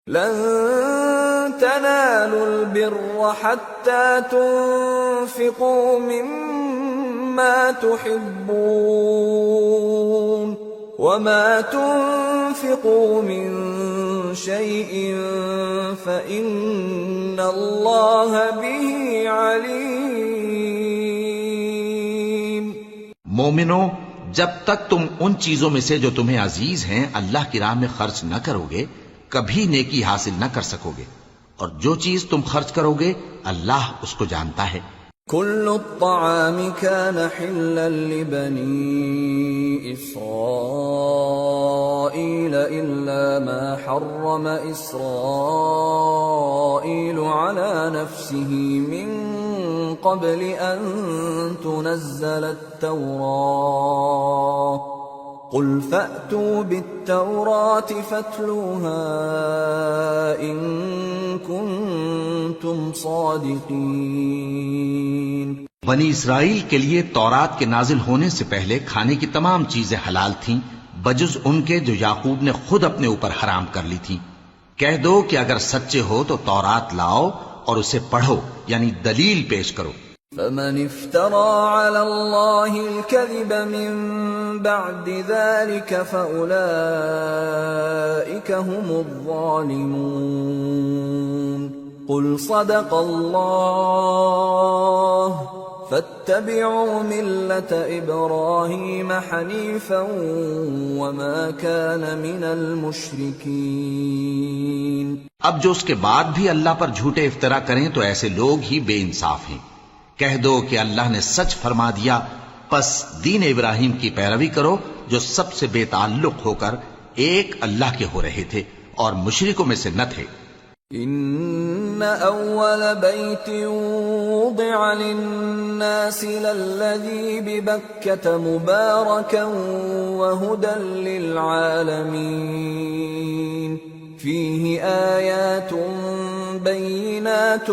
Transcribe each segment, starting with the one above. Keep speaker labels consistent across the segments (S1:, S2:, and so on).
S1: لن تنالوا البر حتى تنفقوا مما تحبون وما تنفقوا من شيء فإن الله به عليم۔
S2: مومنو، جب تک تم ان چیزوں میں سے جو تمہیں عزیز ہیں اللہ کی راہ میں خرچ نہ کرو گے کبھی نیکی حاصل نہ کر سکو گے، اور جو چیز تم خرچ کرو گے اللہ اس کو جانتا ہے۔
S1: كل الطعام كان حلا لبني إسرائيل إلا ما حرم إسرائيل على نفسه من قبل أن تنزل التوراة قل فأتوا بالتوراة فاتلوها إن كنتم صادقين۔
S2: بنی اسرائیل کے لیے تورات کے نازل ہونے سے پہلے کھانے کی تمام چیزیں حلال تھیں بجز ان کے جو یعقوب نے خود اپنے اوپر حرام کر لی تھی۔ کہہ دو کہ اگر سچے ہو تو تورات لاؤ اور اسے پڑھو، یعنی دلیل پیش کرو۔
S1: فمن افترى على الله الكذب من بعد ذلك فأولئك هم الظالمون۔ قل صدق الله فاتبعوا ملة إبراهيم حنيفا وما كان من المشركين۔
S2: اب جو اس کے بعد بھی اللہ پر جھوٹے افطرا کریں تو ایسے لوگ ہی بے انصاف ہیں۔ کہہ دو کہ اللہ نے سچ فرما دیا، پس دین ابراہیم کی پیروی کرو جو سب سے بے تعلق ہو کر ایک اللہ کے ہو رہے تھے اور مشرکوں میں سے نہ تھے۔
S1: ان اول بیت وضع للناس للذی ببکۃ مبارکا وہدی للعالمین فیہ آیات بینات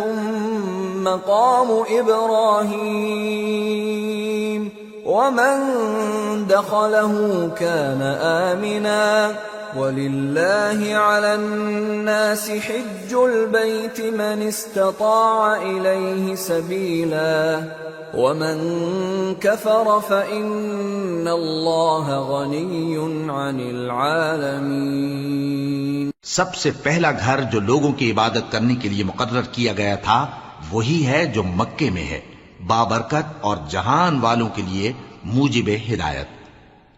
S1: مقام ابراہیم ومن دخلہ کان آمنا وَلِلَّهِ عَلَى النَّاسِ حِجُّ الْبَيْتِ مَنِ اسْتَطَاعَ إِلَيْهِ سَبِيلًا وَمَنْ كَفَرَ فَإِنَّ اللَّهَ غَنِيٌّ عَنِ الْعَالَمِينَ۔
S2: سب سے پہلا گھر جو لوگوں کی عبادت کرنے کے لیے مقرر کیا گیا تھا وہی ہے جو مکے میں ہے، بابرکت اور جہان والوں کے لیے موجب ہدایت۔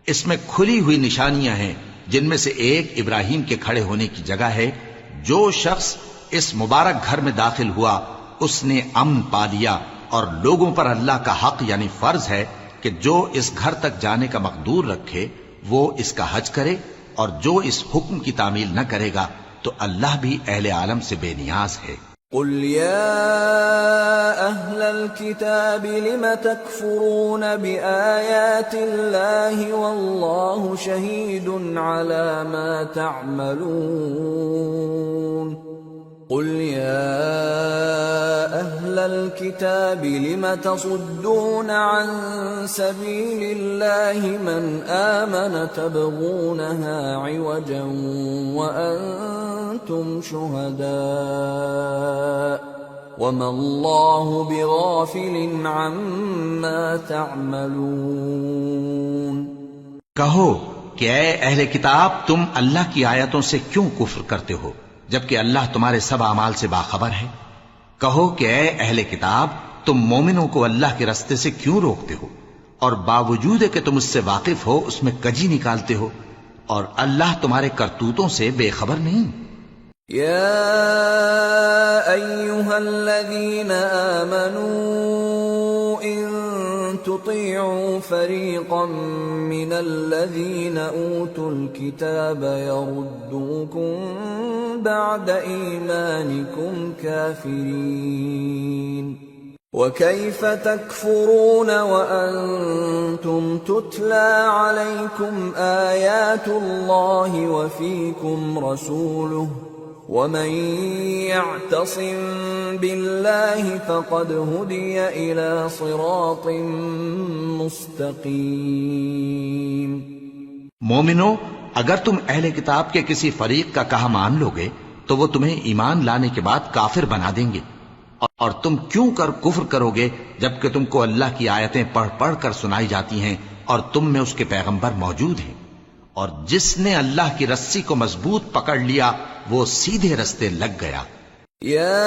S2: اس میں کھلی ہوئی نشانیاں ہیں جن میں سے ایک ابراہیم کے کھڑے ہونے کی جگہ ہے۔ جو شخص اس مبارک گھر میں داخل ہوا اس نے امن پا لیا، اور لوگوں پر اللہ کا حق یعنی فرض ہے کہ جو اس گھر تک جانے کا مقدور رکھے وہ اس کا حج کرے، اور جو اس حکم کی تعمیل نہ کرے گا تو اللہ بھی اہل عالم سے بے نیاز ہے۔
S1: قل يا أهل الكتاب لم تكفرون بآيات الله والله شهيد على ما تعملون قل يا أهل الكتاب لم تصدون عن سبيل الله من آمن تبغونها عوجا وأنتم شهداء وما الله بغافل عما تعملون۔
S2: کہو کہ اے اہل کتاب تم اللہ کی آیتوں سے کیوں کفر کرتے ہو جبکہ اللہ تمہارے سب اعمال سے باخبر ہے۔ کہو کہ اے اہل کتاب تم مومنوں کو اللہ کے رستے سے کیوں روکتے ہو، اور باوجود کہ تم اس سے واقف ہو اس میں کجی نکالتے ہو، اور اللہ تمہارے کرتوتوں سے بے خبر نہیں۔
S1: یا ایھا الذین آمنوا ان تطیعوا فریقا من الذین اوتوا الکتاب یردوکم بعد ایمانکم کافرین وَكَيْفَ تَكْفُرُونَ وَأَنْتُمْ تُتْلَى عَلَيْكُمْ آيَاتُ اللَّهِ وَفِيكُمْ رَسُولُهُ وَمَنْ يَعْتَصِمْ بِاللَّهِ فَقَدْ هُدِيَ إِلَى صِرَاطٍ مُسْتَقِيمٍ۔
S2: مومنو، اگر تم اہل کتاب کے کسی فریق کا کہا مان لو گے تو وہ تمہیں ایمان لانے کے بعد کافر بنا دیں گے، اور تم کیوں کر کفر کرو گے جبکہ تم کو اللہ کی آیتیں پڑھ پڑھ کر سنائی جاتی ہیں اور تم میں اس کے پیغمبر موجود ہیں۔ اور جس نے اللہ کی رسی کو مضبوط پکڑ لیا وہ سیدھے رستے لگ گیا۔
S1: يا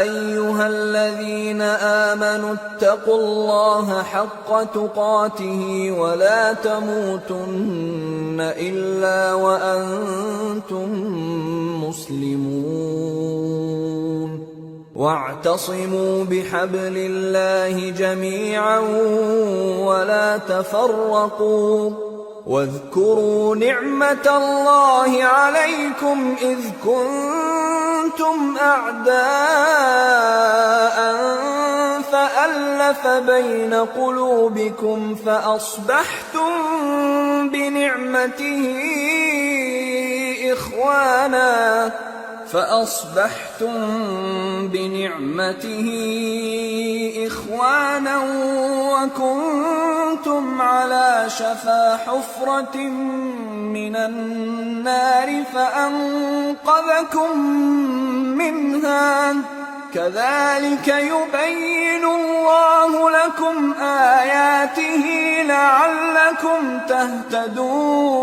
S1: أيها الذين آمنوا اتقوا الله حق تقاته ولا تموتن إلا وأنتم مسلمون واعتصموا بحبل الله جميعا ولا تفرقوا واذكروا نعمة الله عليكم إذ كنتم أعداء فألف بين قلوبكم فأصبحتم بنعمته إخوانا وكنتم على شفا حفرة من النار فأنقذكم منها كذلك يبين الله لكم آياته لعلكم تهتدون۔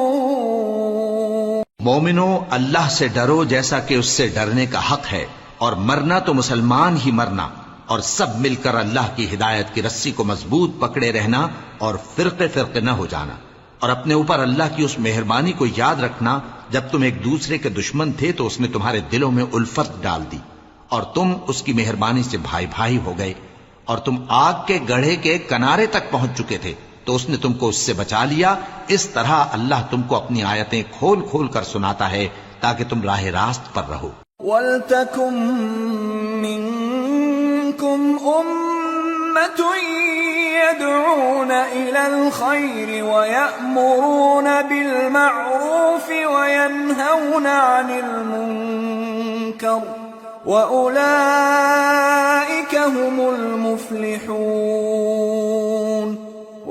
S2: مومنو، اللہ سے ڈرو جیسا کہ اس سے ڈرنے کا حق ہے، اور مرنا تو مسلمان ہی مرنا، اور سب مل کر اللہ کی ہدایت کی رسی کو مضبوط پکڑے رہنا اور فرقے فرقے نہ ہو جانا، اور اپنے اوپر اللہ کی اس مہربانی کو یاد رکھنا جب تم ایک دوسرے کے دشمن تھے تو اس نے تمہارے دلوں میں الفت ڈال دی اور تم اس کی مہربانی سے بھائی بھائی ہو گئے، اور تم آگ کے گڑھے کے کنارے تک پہنچ چکے تھے تو اس نے تم کو اس سے بچا لیا۔ اس طرح اللہ تم کو اپنی آیتیں کھول کھول کر سناتا ہے تاکہ تم راہ راست پر رہو۔
S1: وَلْتَكُن مِّنكُمْ أُمَّةٌ يَدْعُونَ إِلَى الْخَيْرِ وَيَأْمُرُونَ بِالْمَعْرُوفِ وَيَنْهَوْنَ عَنِ الْمُنكَرِ وَأُولَئِكَ هُمُ الْمُفْلِحُونَ۔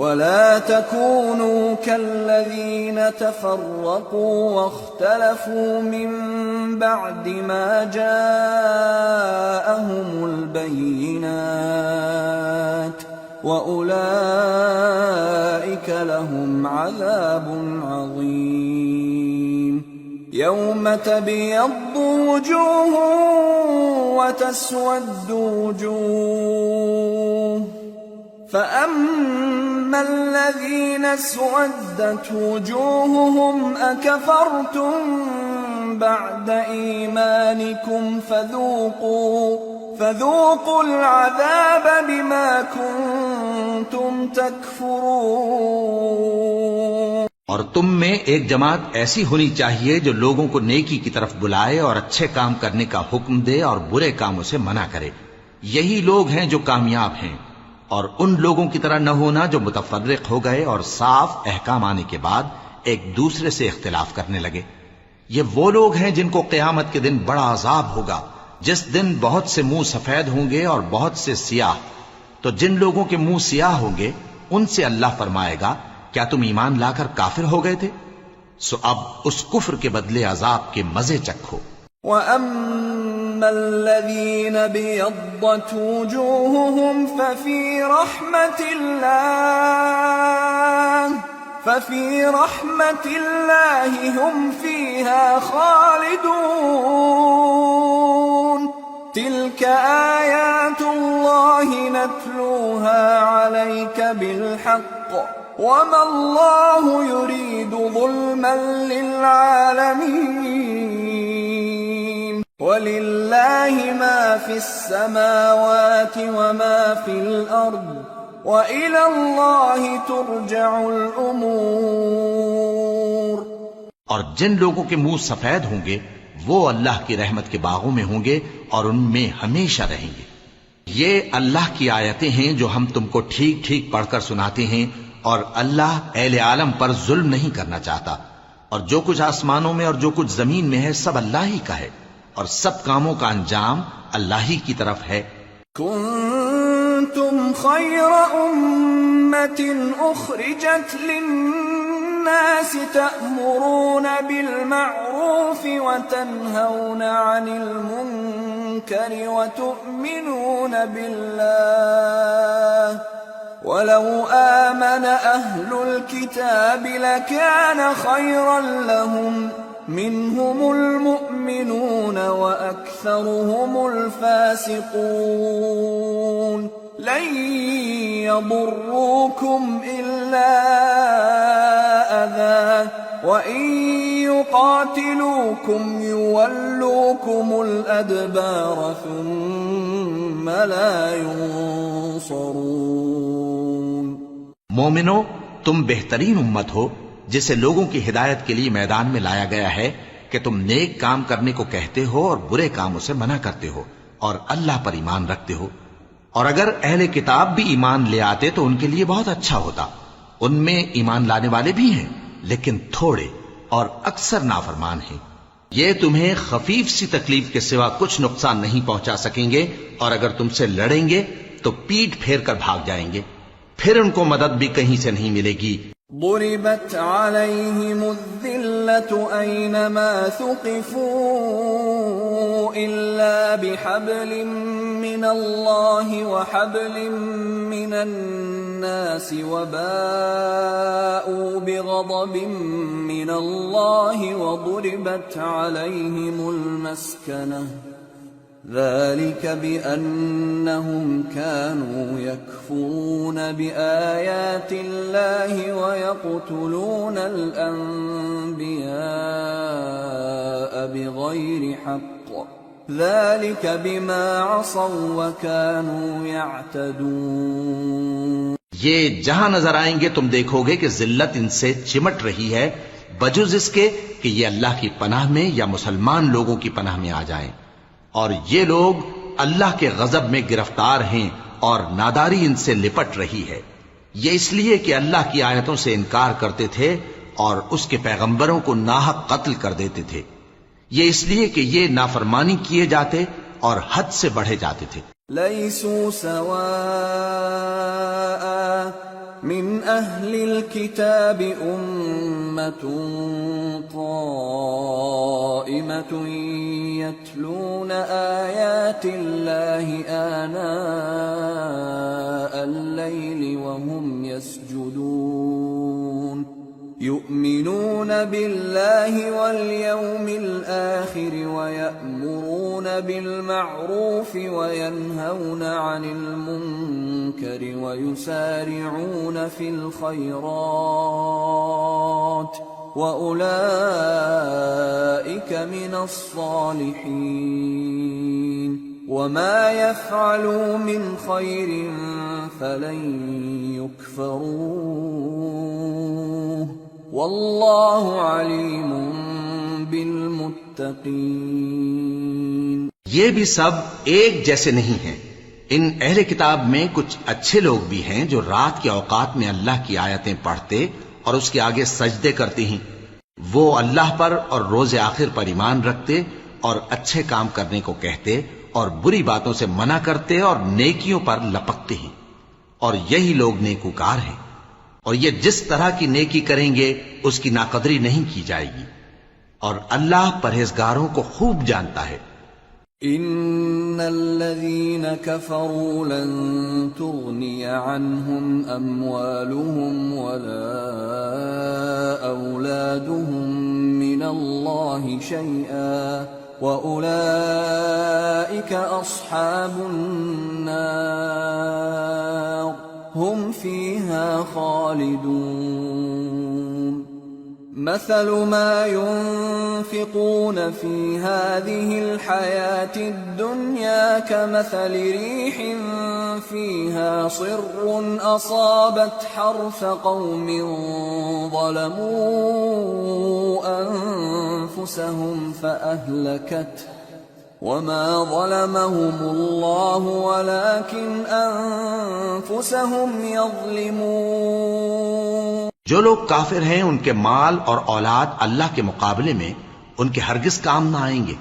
S1: ولا تكونوا كالذين تفرقوا واختلفوا من بعد ما جاءهم البينات وأولئك لهم عذاب عظيم۔ يوم تبيض وجوه وتسود وجوه فأما الذين اسودت وجوههم أكفرتم بعد إيمانكم فذوقوا العذاب بما كنتم تكفرون۔
S2: اور تم میں ایک جماعت ایسی ہونی چاہیے جو لوگوں کو نیکی کی طرف بلائے اور اچھے کام کرنے کا حکم دے اور برے کاموں سے منع کرے، یہی لوگ ہیں جو کامیاب ہیں۔ اور ان لوگوں کی طرح نہ ہونا جو متفرق ہو گئے اور صاف احکام آنے کے بعد ایک دوسرے سے اختلاف کرنے لگے۔ یہ وہ لوگ ہیں جن کو قیامت کے دن بڑا عذاب ہوگا، جس دن بہت سے منہ سفید ہوں گے اور بہت سے سیاہ۔ تو جن لوگوں کے منہ سیاہ ہوں گے ان سے اللہ فرمائے گا، کیا تم ایمان لا کر کافر ہو گئے تھے؟ سو اب اس کفر کے بدلے عذاب کے مزے چکھو۔
S1: وَأَمَّا الَّذِينَ بِيَضَّتْ وُجُوهُهُمْ فَفِي رَحْمَةِ اللَّهِ هُمْ فِيهَا خَالِدُونَ۔ تِلْكَ آيَاتُ اللَّهِ نَتْلُوهَا عَلَيْكَ بِالْحَقِّ وَمَا اللَّهُ يُرِيدُ ظُلْمًا لِّلْعَالَمِينَ۔ وَلِلَّهِ مَا فِي السَّمَاوَاتِ وَمَا فِي الْأَرْضِ وَإِلَى اللَّهِ تُرْجَعُ الْأُمُورُ۔
S2: اور جن لوگوں کے منہ سفید ہوں گے وہ اللہ کی رحمت کے باغوں میں ہوں گے اور ان میں ہمیشہ رہیں گے۔ یہ اللہ کی آیتیں ہیں جو ہم تم کو ٹھیک ٹھیک پڑھ کر سناتے ہیں، اور اللہ اہل عالم پر ظلم نہیں کرنا چاہتا، اور جو کچھ آسمانوں میں اور جو کچھ زمین میں ہے سب اللہ ہی کا ہے، اور سب کاموں کا انجام اللہ ہی کی طرف ہے۔
S1: کنتم خیر امت اخرجت للناس الناس تأمرون بالمعروف وتنهون عن المنكر وتؤمنون بالله ولو آمن أهل الكتاب لكان خيرا لهم منهم المؤمنون وأكثرهم الفاسقون لن يضروكم إلا أذى وإن يقاتلوكم يولوكم الأدبار ثم لا ينصرون۔
S2: مومنو، تم بہترین امت ہو جسے لوگوں کی ہدایت کے لیے میدان میں لایا گیا ہے کہ تم نیک کام کرنے کو کہتے ہو اور برے کاموں سے منع کرتے ہو اور اللہ پر ایمان رکھتے ہو۔ اور اگر اہل کتاب بھی ایمان لے آتے تو ان کے لیے بہت اچھا ہوتا۔ ان میں ایمان لانے والے بھی ہیں لیکن تھوڑے اور اکثر نافرمان ہیں۔ یہ تمہیں خفیف سی تکلیف کے سوا کچھ نقصان نہیں پہنچا سکیں گے، اور اگر تم سے لڑیں گے تو پیٹ پھیر کر بھاگ جائیں گے، پھر ان کو مدد بھی کہیں سے نہیں ملے گی۔
S1: ضربت عليهم الذلة أينما ثقفوا إلا بحبل من الله وحبل من الناس وباءوا بغضب من الله وضربت عليهم المسكنة ذلك بأنهم كانوا يكفرون بآيات الله ويقتلون الأنبياء بغير حق ذلك بما عصوا وكانوا يعتدون۔
S2: یہ جہاں نظر آئیں گے تم دیکھو گے کہ ذلت ان سے چمٹ رہی ہے بجز اس کے کہ یہ اللہ کی پناہ میں یا مسلمان لوگوں کی پناہ میں آ جائیں، اور یہ لوگ اللہ کے غضب میں گرفتار ہیں اور ناداری ان سے لپٹ رہی ہے۔ یہ اس لیے کہ اللہ کی آیتوں سے انکار کرتے تھے اور اس کے پیغمبروں کو ناحق قتل کر دیتے تھے۔ یہ اس لیے کہ یہ نافرمانی کیے جاتے اور حد سے بڑھے جاتے تھے۔
S1: لیسوا سواء من اہل الكتاب امة قائمة يتلون آیات اللہ آناء الليل وهم يسجدون يؤمنون بالله واليوم الآخر ويأمرون بالمعروف وينهون عن المنكر ويسارعون في الخيرات وأولئك من الصالحين وما يفعلوا من خير فلن يكفروه واللہ علیم بالمتقین۔
S2: یہ بھی سب ایک جیسے نہیں ہیں۔ ان اہل کتاب میں کچھ اچھے لوگ بھی ہیں جو رات کے اوقات میں اللہ کی آیتیں پڑھتے اور اس کے آگے سجدے کرتے ہیں۔ وہ اللہ پر اور روز آخر پر ایمان رکھتے اور اچھے کام کرنے کو کہتے اور بری باتوں سے منع کرتے اور نیکیوں پر لپکتے ہیں، اور یہی لوگ نیکوکار ہیں۔ اور یہ جس طرح کی نیکی کریں گے اس کی ناقدری نہیں کی جائے گی، اور اللہ پرہیزگاروں کو خوب جانتا ہے۔
S1: ان الذين كفروا لن تغني عنهم اموالهم ولا اولادهم من الله شيئا واولئك اصحاب النار هم فيها خالدون۔ مثل ما ينفقون في هذه الحياة الدنيا كمثل ريح فيها صر أصابت حرث قوم ظلموا أنفسهم فأهلكته وما ظلمهم الله ولكن أنفسهم يظلمون۔
S2: جو لوگ کافر ہیں ان کے مال اور اولاد اللہ کے مقابلے میں ان کے ہرگز کام نہ آئیں گے،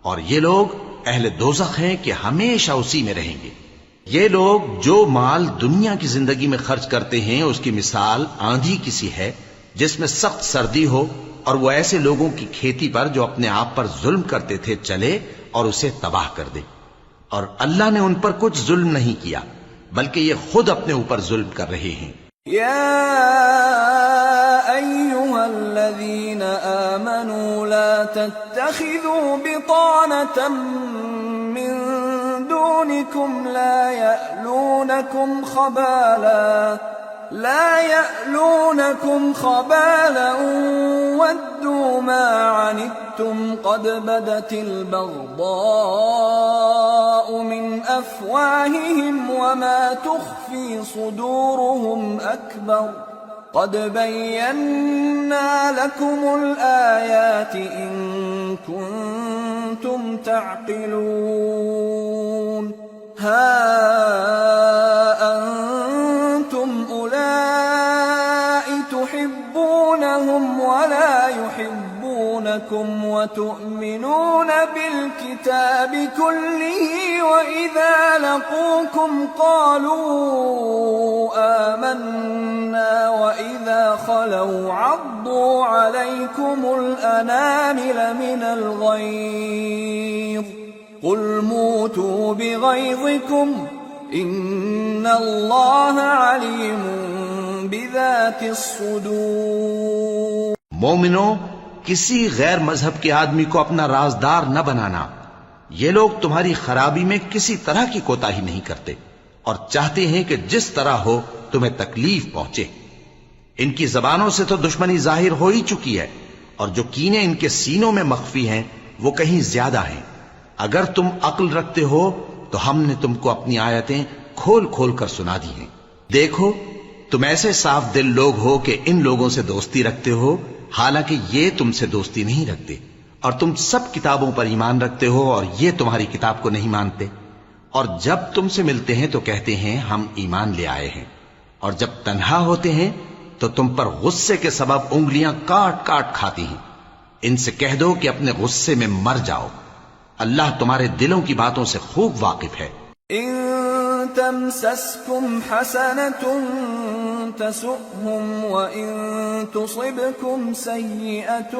S2: اور یہ لوگ اہل دوزخ ہیں کہ ہمیشہ اسی میں رہیں گے۔ یہ لوگ جو مال دنیا کی زندگی میں خرچ کرتے ہیں اس کی مثال آندھی کی سی ہے جس میں سخت سردی ہو، اور وہ ایسے لوگوں کی کھیتی پر جو اپنے آپ پر ظلم کرتے تھے چلے اور اسے تباہ کر دے۔ اور اللہ نے ان پر کچھ ظلم نہیں کیا، بلکہ یہ خود اپنے اوپر ظلم کر رہے ہیں۔
S1: يا أيها الذين آمنوا لا تتخذوا بطانة من دونكم لا يألونكم خبالا ودوا ما عنتم قد بدت البغضاء من أفواههم وما تخفي صدورهم أكبر قد بينا لكم الآيات إن كنتم تعقلون ها أنتم أولئك تحبونهم ولا يحبونكم وتؤمنون بالكتاب كله وإذا لقوكم قالوا آمنا وإذا خلوا عضوا عليكم الأنامل من الغيظ قل موتوا بغيظكم إن الله عليم بذات الصدور۔
S2: مومنو، کسی غیر مذہب کے آدمی کو اپنا رازدار نہ بنانا۔ یہ لوگ تمہاری خرابی میں کسی طرح کی کوتاہی نہیں کرتے اور چاہتے ہیں کہ جس طرح ہو تمہیں تکلیف پہنچے۔ ان کی زبانوں سے تو دشمنی ظاہر ہو ہی چکی ہے، اور جو کینے ان کے سینوں میں مخفی ہیں وہ کہیں زیادہ ہیں۔ اگر تم عقل رکھتے ہو تو ہم نے تم کو اپنی آیتیں کھول کھول کر سنا دی ہیں۔ دیکھو، تم ایسے صاف دل لوگ ہو کہ ان لوگوں سے دوستی رکھتے ہو، حالانکہ یہ تم سے دوستی نہیں رکھتے، اور تم سب کتابوں پر ایمان رکھتے ہو اور یہ تمہاری کتاب کو نہیں مانتے۔ اور جب تم سے ملتے ہیں تو کہتے ہیں ہم ایمان لے آئے ہیں، اور جب تنہا ہوتے ہیں تو تم پر غصے کے سبب انگلیاں کاٹ کاٹ کھاتی ہیں۔ ان سے کہہ دو کہ اپنے غصے میں مر جاؤ، اللہ تمہارے دلوں کی باتوں سے خوب واقف ہے۔
S1: إن تمسسكم حسنة تسؤهم وإن تصبكم سيئة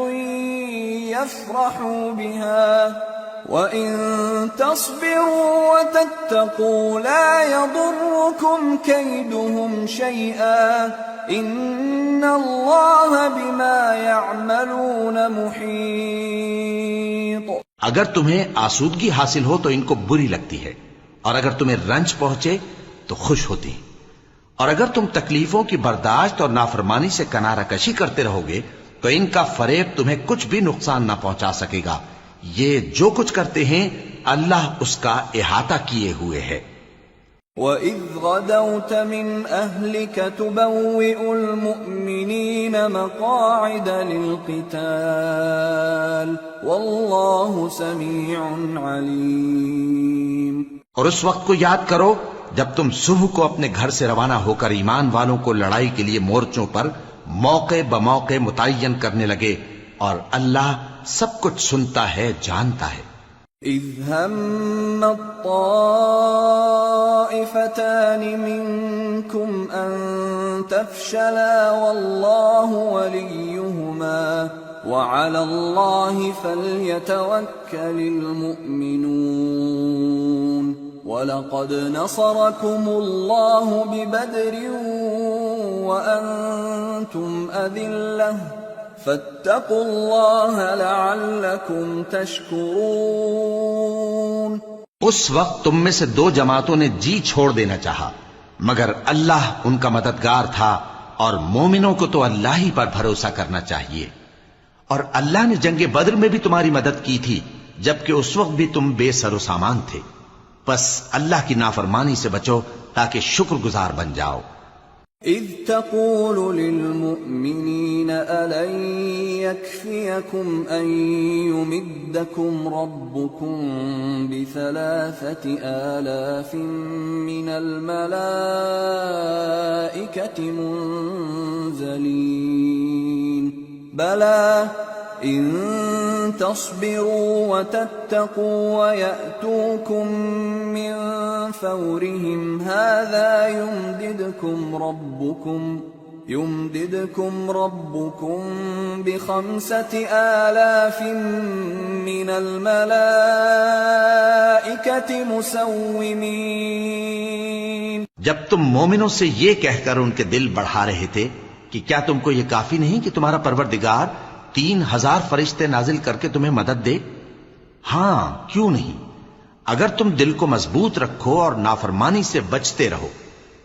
S1: يفرحوا بها وإن تصبروا وتتقوا لا يضركم كيدهم شيئا إن الله بما يعملون محيط۔
S2: اگر تمہیں آسودگی حاصل ہو تو ان کو بری لگتی ہے، اور اگر تمہیں رنج پہنچے تو خوش ہوتی ہیں، اور اگر تم تکلیفوں کی برداشت اور نافرمانی سے کنارہ کشی کرتے رہو گے تو ان کا فریب تمہیں کچھ بھی نقصان نہ پہنچا سکے گا۔ یہ جو کچھ کرتے ہیں اللہ اس کا احاطہ کیے ہوئے ہے۔
S1: وَإِذْ غَدَوْتَ مِنْ أَهْلِكَ تُبَوِّئُ الْمُؤْمِنِينَ مَقَاعِدَ لِلْقِتَالِ وَاللَّهُ سَمِيعٌ عَلِيمٌ۔
S2: اور اس وقت کو یاد کرو جب تم صبح کو اپنے گھر سے روانہ ہو کر ایمان والوں کو لڑائی کے لیے مورچوں پر موقع بموقع متعین کرنے لگے، اور اللہ سب کچھ سنتا ہے، جانتا ہے۔
S1: إِذْ هَمَّ الطَّائِفَتَانِ مِنكُمْ أَن تَفْشَلَا وَاللَّهُ وَلِيُّهُمَا وَعَلَى اللَّهِ فَلْيَتَوَكَّلِ الْمُؤْمِنُونَ وَلَقَدْ نَصَرَكُمُ اللَّهُ بِبَدْرٍ وَأَنْتُمْ أَذِلَّةٌ فَاتَّقُوا اللَّهَ لَعَلَّكُمْ تَشْكُرُونَ۔
S2: اس وقت تم میں سے دو جماعتوں نے جی چھوڑ دینا چاہا، مگر اللہ ان کا مددگار تھا، اور مومنوں کو تو اللہ ہی پر بھروسہ کرنا چاہیے۔ اور اللہ نے جنگ بدر میں بھی تمہاری مدد کی تھی، جبکہ اس وقت بھی تم بے سر و سامان تھے۔ بس اللہ کی نافرمانی سے بچو تاکہ شکر گزار بن جاؤ۔
S1: إِذْ تَقُولُ لِلْمُؤْمِنِينَ أَلَنْ يَكْفِيَكُمْ أَنْ يُمِدَّكُمْ رَبُّكُمْ ب3,000 مِّنَ الْمَلَائِكَةِ مُنْزَلِينَ بَلَى إِن تَصْبِرُوا وَتَتَّقُوا وَيَأْتُوكُم مِّن فَوْرِهِمْ هَٰذَا يُمْدِدْكُمْ يمددكم ربكم ب5,000 من الملائكة مسومين۔
S2: جب تم مومنوں سے یہ کہہ کر ان کے دل بڑھا رہے تھے کہ کیا تم کو یہ کافی نہیں کہ تمہارا پروردگار 3,000 فرشتے نازل کر کے تمہیں مدد دے؟ ہاں، کیوں نہیں؟ اگر تم دل کو مضبوط رکھو اور نافرمانی سے بچتے رہو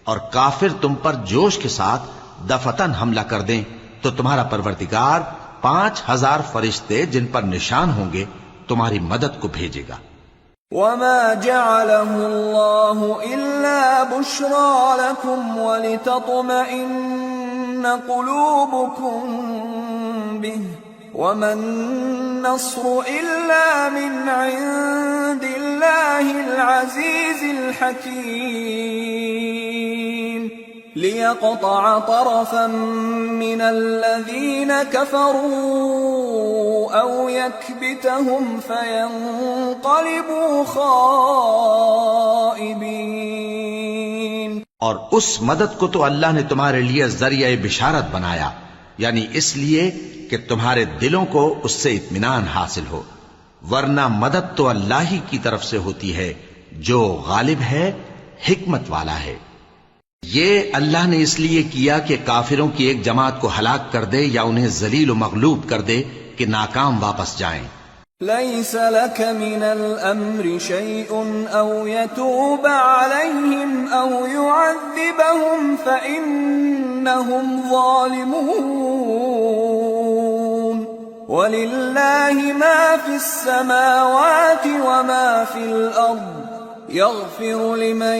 S2: اور کافر تم پر جوش کے ساتھ دفتن حملہ کر دیں تو تمہارا پروردگار 5,000 فرشتے جن پر نشان ہوں گے تمہاری مدد کو بھیجے گا۔
S1: وما جعله الله إلا بشرى لكم ولتطمئن قلوبكم به وما النصر إلا من عند الله العزيز الحكيم ليقطع طرفا من الذين كفروا أو يكبتهم فينقلبوا خائبين۔
S2: اور اس مدد کو تو اللہ نے تمہارے لیے ذریعہ بشارت بنایا، یعنی اس لیے کہ تمہارے دلوں کو اس سے اطمینان حاصل ہو، ورنہ مدد تو اللہ ہی کی طرف سے ہوتی ہے جو غالب ہے، حکمت والا ہے۔ یہ اللہ نے اس لیے کیا کہ کافروں کی ایک جماعت کو ہلاک کر دے یا انہیں ذلیل و مغلوب کر دے کہ ناکام واپس جائیں۔
S1: ليس لك من الأمر شيء أو يتوب عليهم أو يعذبهم فإنهم ظالمون ولله ما في السماوات وما في الأرض يغفر لمن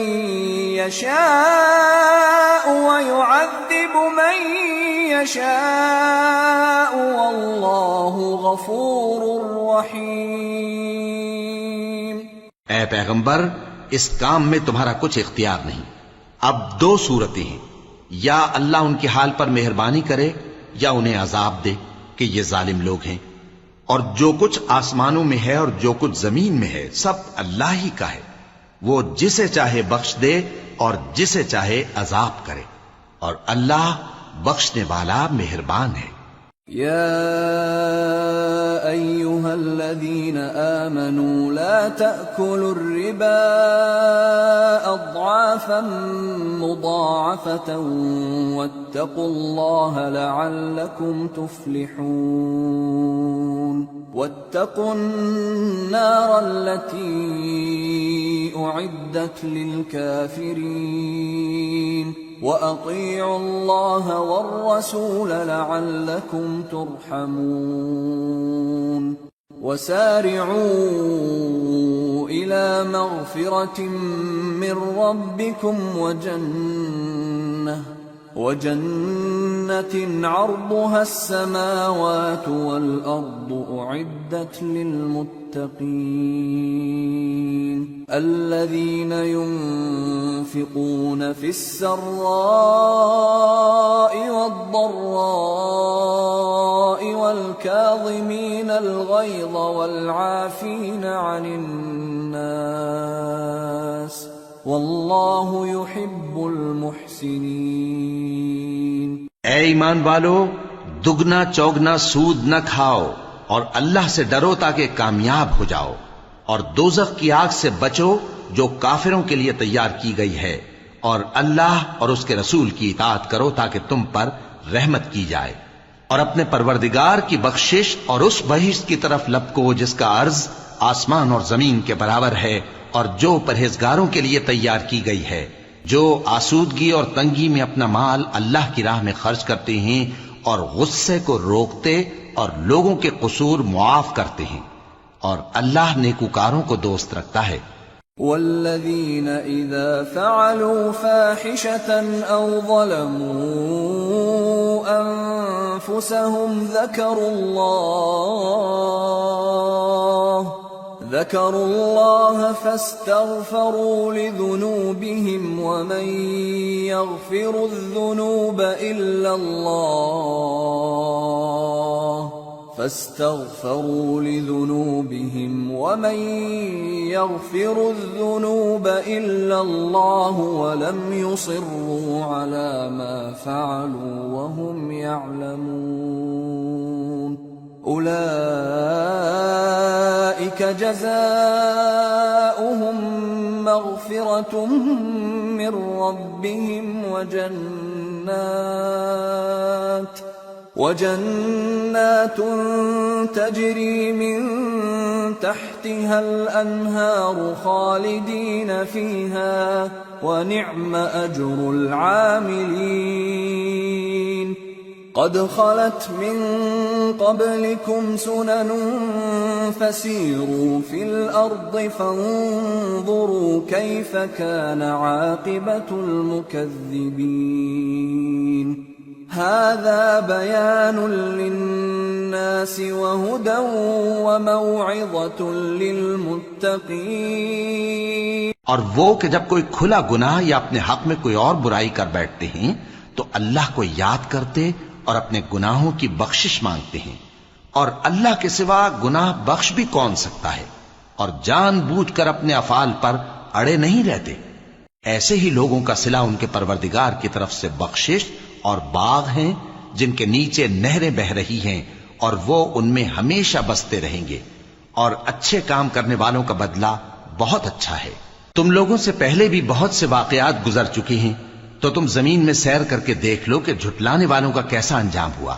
S1: يشاء ويعذب من يشاء والله غفور رحيم۔
S2: اے پیغمبر، اس کام میں تمہارا کچھ اختیار نہیں۔ اب 2 صورتیں ہیں، یا اللہ ان کے حال پر مہربانی کرے یا انہیں عذاب دے کہ یہ ظالم لوگ ہیں، اور جو کچھ آسمانوں میں ہے اور جو کچھ زمین میں ہے سب اللہ ہی کا ہے، وہ جسے چاہے بخش دے اور جسے چاہے عذاب کرے، اور اللہ بخشنے والا مہربان ہے۔
S1: يا أيها الذين آمنوا لا تأكلوا الربا أضعافا مضاعفة واتقوا الله لعلكم تفلحون واتقوا النار التي أعدت للكافرين وأطيعوا الله والرسول لعلكم ترحمون وسارعوا إلى مغفرة من ربكم وجنة عرضها السماوات والأرض أعدت للمتقين الذين ينفقون في السراء والضراء والكاظمين الغيظ والعافين عن الناس واللہ يحب المحسنین۔
S2: اے ایمان والو، دگنا چوگنا سود نہ کھاؤ اور اللہ سے ڈرو تاکہ کامیاب ہو جاؤ، اور دوزخ کی آگ سے بچو جو کافروں کے لیے تیار کی گئی ہے، اور اللہ اور اس کے رسول کی اطاعت کرو تاکہ تم پر رحمت کی جائے، اور اپنے پروردگار کی بخشش اور اس بہشت کی طرف لپکو جس کا عرض آسمان اور زمین کے برابر ہے، اور جو پرہیزگاروں کے لیے تیار کی گئی ہے، جو آسودگی اور تنگی میں اپنا مال اللہ کی راہ میں خرچ کرتے ہیں اور غصے کو روکتے اور لوگوں کے قصور معاف کرتے ہیں، اور اللہ نیکوکاروں کو دوست رکھتا ہے۔
S1: والذین اذا فعلوا فاحشة او ظلموا انفسهم ذكروا الله فاستغفروا لذنوبهم ومن يغفر الذنوب إلا الله فاستغفروا لذنوبهم ومن يغفر الذنوب إلا الله ولم يصروا على ما فعلوا وهم يعلمون أولئك جزاؤهم مغفرة من ربهم وجنات تجري من تحتها الأنهار خالدين فيها ونعم أجر العاملين قد خلت من قبلكم سنن فسيروا في الأرض فانظروا كيف كان عاقبة المكذبين هذا بيان للناس وهدى وموعظة للمتقين۔
S2: اور وہ کہ جب کوئی کھلا گناہ یا اپنے حق میں کوئی اور برائی کر بیٹھتے ہیں تو اللہ کو یاد کرتے اور اپنے گناہوں کی بخشش مانگتے ہیں، اور اللہ کے سوا گناہ بخش بھی کون سکتا ہے، اور جان بوجھ کر اپنے افعال پر اڑے نہیں رہتے۔ ایسے ہی لوگوں کا صلہ ان کے پروردگار کی طرف سے بخشش اور باغ ہیں جن کے نیچے نہریں بہ رہی ہیں اور وہ ان میں ہمیشہ بستے رہیں گے، اور اچھے کام کرنے والوں کا بدلہ بہت اچھا ہے۔ تم لوگوں سے پہلے بھی بہت سے واقعات گزر چکے ہیں، تو تم زمین میں سیر کر کے دیکھ لو کہ جھٹلانے والوں کا کیسا انجام ہوا۔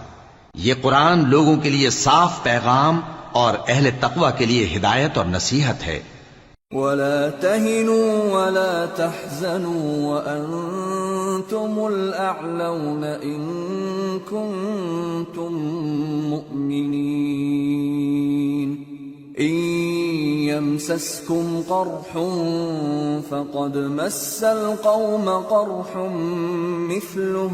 S2: یہ قرآن لوگوں کے لیے صاف پیغام اور اہل تقوی کے لیے ہدایت اور نصیحت ہے۔
S1: وَلَا تَهِنُوا وَلَا تَحْزَنُوا وَأَنْتُمُ الْأَعْلَوْنَ إِن كُنتُم مُّؤْمِنِينَ إِن يَمْسَسْكُمْ قَرْحٌ فَقَدْ مَسَّ الْقَوْمَ قَرْحٌ مِثْلُهُ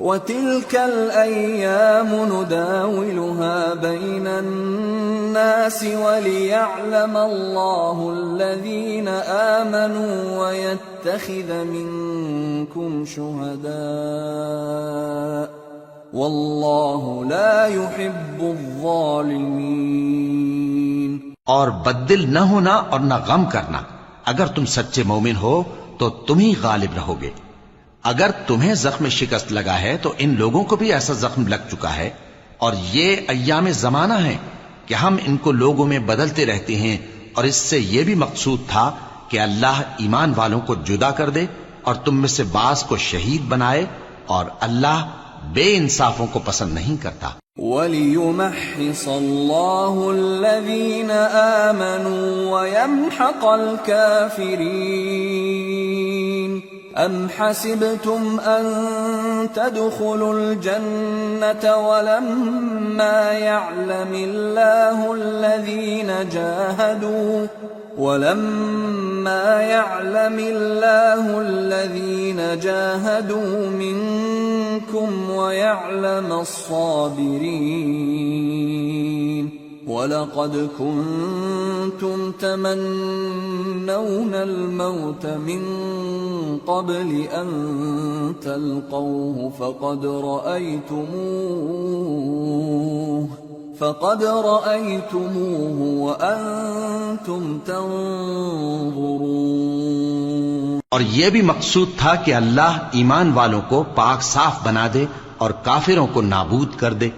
S1: وَتِلْكَ الْأَيَّامُ نُدَاوِلُهَا بَيْنَ النَّاسِ وَلِيَعْلَمَ اللَّهُ الَّذِينَ آمَنُوا وَيَتَّخِذَ مِنكُمْ شُهَدَاءَ وَاللَّهُ لَا يُحِبُّ الظَّالِمِينَ۔
S2: اور بددل نہ ہونا اور نہ غم کرنا، اگر تم سچے مومن ہو تو تم ہی غالب رہو گے۔ اگر تمہیں زخم شکست لگا ہے تو ان لوگوں کو بھی ایسا زخم لگ چکا ہے، اور یہ ایام زمانہ ہیں کہ ہم ان کو لوگوں میں بدلتے رہتے ہیں، اور اس سے یہ بھی مقصود تھا کہ اللہ ایمان والوں کو جدا کر دے اور تم میں سے بعض کو شہید بنائے، اور اللہ بے انصافوں کو پسند نہیں کرتا۔
S1: وَلِيُمَحِّصَ اللَّهُ الَّذِينَ آمَنُوا وَيَمْحَقَ الْكَافِرِينَ أَمْ حَسِبْتُمْ أَن تَدْخُلُوا الْجَنَّةَ وَلَمَّا يَعْلَمِ اللَّهُ الَّذِينَ جَاهَدُوا مِنكُمْ وَيَعْلَمَ الصَّابِرِينَ وَلَقَدْ كُنتُمْ تَمَنَّوْنَ الْمَوْتَ مِنْ قَبْلِ أَنْ تَلْقَوْهُ فَقَدْ رَأَيْتُمُوهُ وَأَنْتُمْ تَنْظُرُونَ۔
S2: اور یہ بھی مقصود تھا کہ اللہ ایمان والوں کو پاک صاف بنا دے اور کافروں کو نابود کر دے۔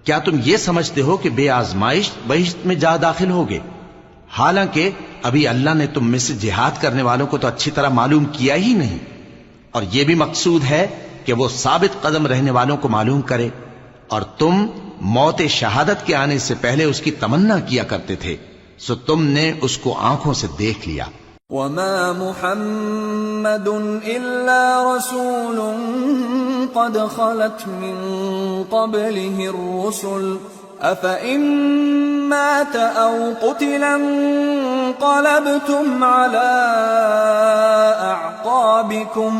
S2: کیا تم یہ سمجھتے ہو کہ بے آزمائش بہشت میں جا داخل ہوگے؟ حالانکہ ابھی اللہ نے تم میں سے جہاد کرنے والوں کو تو اچھی طرح معلوم کیا ہی نہیں، اور یہ بھی مقصود ہے کہ وہ ثابت قدم رہنے والوں کو معلوم کرے، اور تم موت شہادت کے آنے سے پہلے اس کی تمنا کیا کرتے تھے، سو تم نے اس کو آنکھوں سے دیکھ لیا۔
S1: وَمَا مُحَمَّدٌ إِلَّا رَسُولٌ قَدْ خَلَتْ مِن قَبْلِهِ الرُّسُلُ أَفَإِن مَّاتَ أَوْ قُتِلَ انقَلَبْتُمْ عَلَىٰ أَعْقَابِكُمْ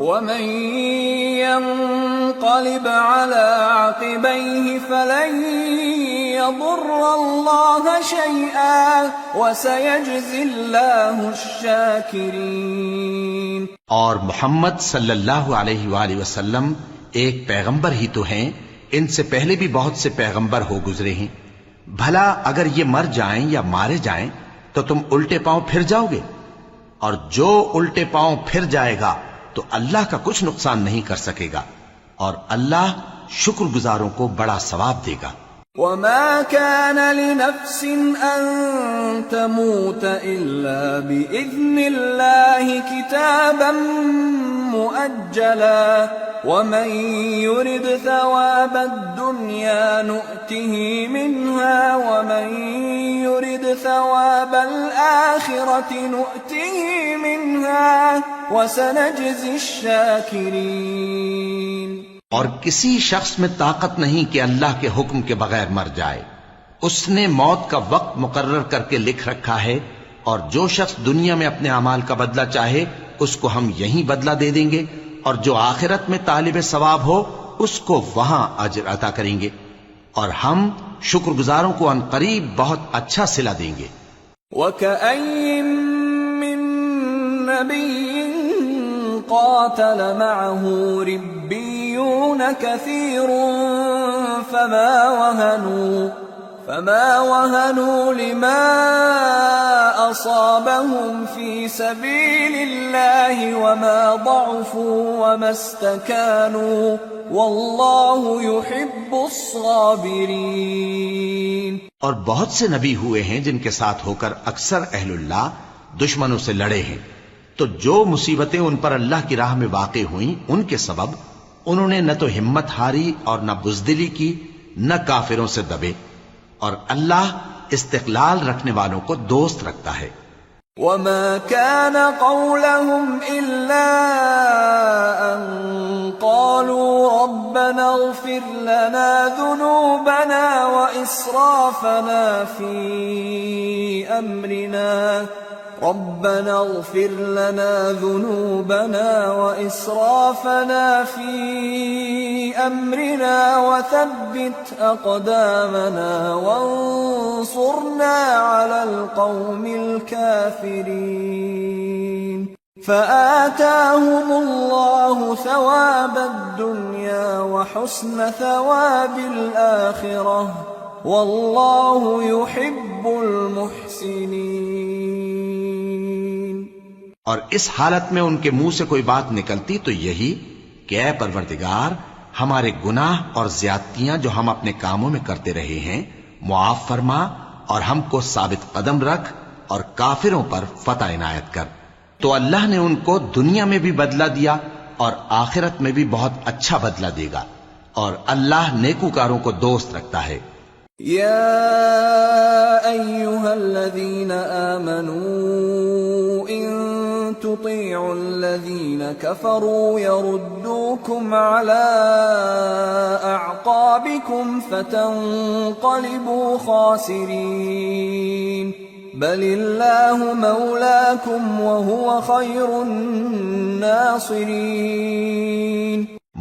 S1: وَمَن يَنقَلِبْ عَلَىٰ عَقِبَيْهِ فَلَن يَضُرَّ اللَّهَ شَيْئًا وَسَيَجْزِي اللَّهُ الشَّاكِرِينَ۔
S2: اور محمد صلی اللہ علیہ وآلہ وسلم ایک پیغمبر ہی تو ہیں ان سے پہلے بھی بہت سے پیغمبر ہو گزرے ہیں، بھلا اگر یہ مر جائیں یا مارے جائیں تو تم الٹے پاؤں پھر جاؤ گے؟ اور جو الٹے پاؤں پھر جائے گا تو اللہ کا کچھ نقصان نہیں کر سکے گا، اور اللہ شکر گزاروں کو بڑا ثواب دے گا۔
S1: وما كان لنفس أن تموت إلا بإذن الله كتابا مؤجلا ومن يرد ثواب الدنيا نؤته منها ومن يرد ثواب الآخرة نؤته منها وسنجزي الشاكرين۔
S2: اور کسی شخص میں طاقت نہیں کہ اللہ کے حکم کے بغیر مر جائے، اس نے موت کا وقت مقرر کر کے لکھ رکھا ہے، اور جو شخص دنیا میں اپنے اعمال کا بدلہ چاہے اس کو ہم یہیں بدلہ دے دیں گے، اور جو آخرت میں طالب ثواب ہو اس کو وہاں اجر عطا کریں گے، اور ہم شکر گزاروں کو ان قریب بہت اچھا صلہ دیں گے۔
S1: وَكَأَيٍّ مِّن نَّبِيٍّ قاتل معه ربيون كثير فما وهنوا لما أصابهم في سبيل الله وما ضعفوا وما استكانوا والله يحب الصابرين۔
S2: اور بہت سے نبی ہوئے ہیں جن کے ساتھ ہو کر اکثر اہل اللہ دشمنوں سے لڑے ہیں، تو جو مصیبتیں ان پر اللہ کی راہ میں واقع ہوئیں ان کے سبب انہوں نے نہ تو ہمت ہاری اور نہ بزدلی کی، نہ کافروں سے دبے، اور اللہ استقلال رکھنے والوں کو دوست رکھتا ہے۔
S1: وما كان قولهم إلا أن قالوا ربنا اغفر لنا ذنوبنا وإسرافنا في أمرنا ربنا اغفر لنا ذنوبنا وإسرافنا في أمرنا وثبت أقدامنا وانصرنا على القوم الكافرين فآتاهم الله ثواب الدنيا وحسن ثواب الآخرة والله يحب المحسنين۔
S2: اور اس حالت میں ان کے منہ سے کوئی بات نکلتی تو یہی کہ اے پروردگار، ہمارے گناہ اور زیادتیاں جو ہم اپنے کاموں میں کرتے رہے ہیں معاف فرما، اور ہم کو ثابت قدم رکھ، اور کافروں پر فتح عنایت کر۔ تو اللہ نے ان کو دنیا میں بھی بدلہ دیا اور آخرت میں بھی بہت اچھا بدلہ دے گا، اور اللہ نیکوکاروں کو دوست رکھتا ہے۔
S1: يا أيها الذين آمنوا إن تطيعوا الذين كفروا يردوكم على أعقابكم فتنقلبوا خاسرين بل الله مولاكم وهو خير الناصرين۔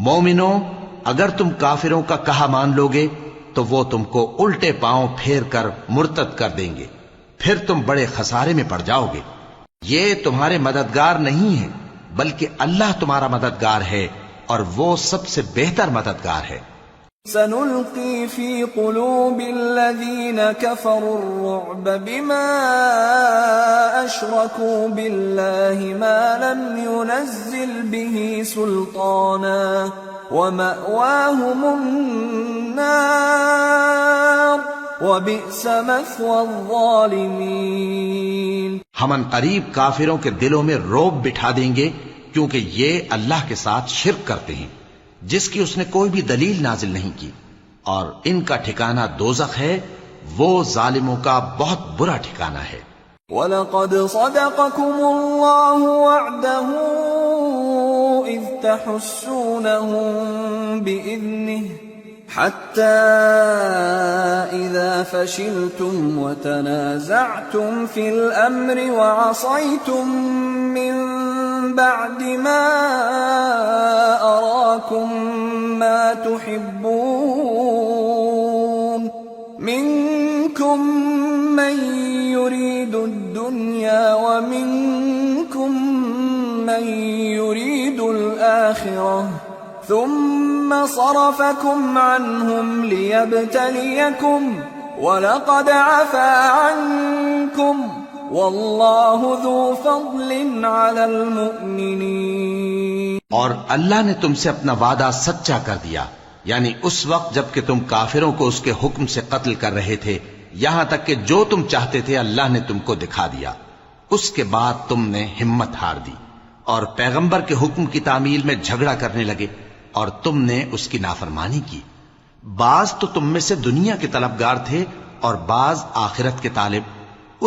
S2: مومنو، اگر تم کافروں کا کہا مان لوگے تو وہ تم کو الٹے پاؤں پھیر کر مرتد کر دیں گے، پھر تم بڑے خسارے میں پڑ جاؤ گے۔ یہ تمہارے مددگار نہیں ہیں بلکہ اللہ تمہارا مددگار ہے، اور وہ سب سے بہتر مددگار ہے۔
S1: سنلقي في قلوب الذين كفروا الرعب بما أشركوا بالله ما لم ينزل به سلطانا ومأواهم النار وبئس مثوى الظالمين۔
S2: ہم ان قریب کافروں کے دلوں میں رعب بٹھا دیں گے، کیونکہ یہ اللہ کے ساتھ شرک کرتے ہیں جس کی اس نے کوئی بھی دلیل نازل نہیں کی، اور ان کا ٹھکانہ دوزخ ہے، وہ ظالموں کا بہت برا ٹھکانہ ہے۔
S1: وَلَقَدْ صَدَقَكُمُ اللَّهُ وَعْدَهُ إِذْ تَحُسُّونَهُم بِإِذْنِهِ حَتَّى إِذَا فَشِلْتُمْ وَتَنَازَعْتُمْ فِي الْأَمْرِ وَعَصَيْتُمْ مِنْ بعد ما أراكم ما تحبون منكم من يريد الدنيا ومنكم من يريد الآخرة ثم ثم صرفكم عنهم ليبتليكم وَلَقَدْ عَفَا عَنْكُمْ وَاللَّهُ ذُو فَضْلٍ عَلَى الْمُؤْمِنِينَ۔
S2: اور اللہ نے تم سے اپنا وعدہ سچا کر دیا، یعنی اس وقت جب کہ تم کافروں کو اس کے حکم سے قتل کر رہے تھے، یہاں تک کہ جو تم چاہتے تھے اللہ نے تم کو دکھا دیا۔ اس کے بعد تم نے ہمت ہار دی اور پیغمبر کے حکم کی تعمیل میں جھگڑا کرنے لگے اور تم نے اس کی نافرمانی کی۔ بعض تو تم میں سے دنیا کے طلبگار تھے اور بعض آخرت کے طالب۔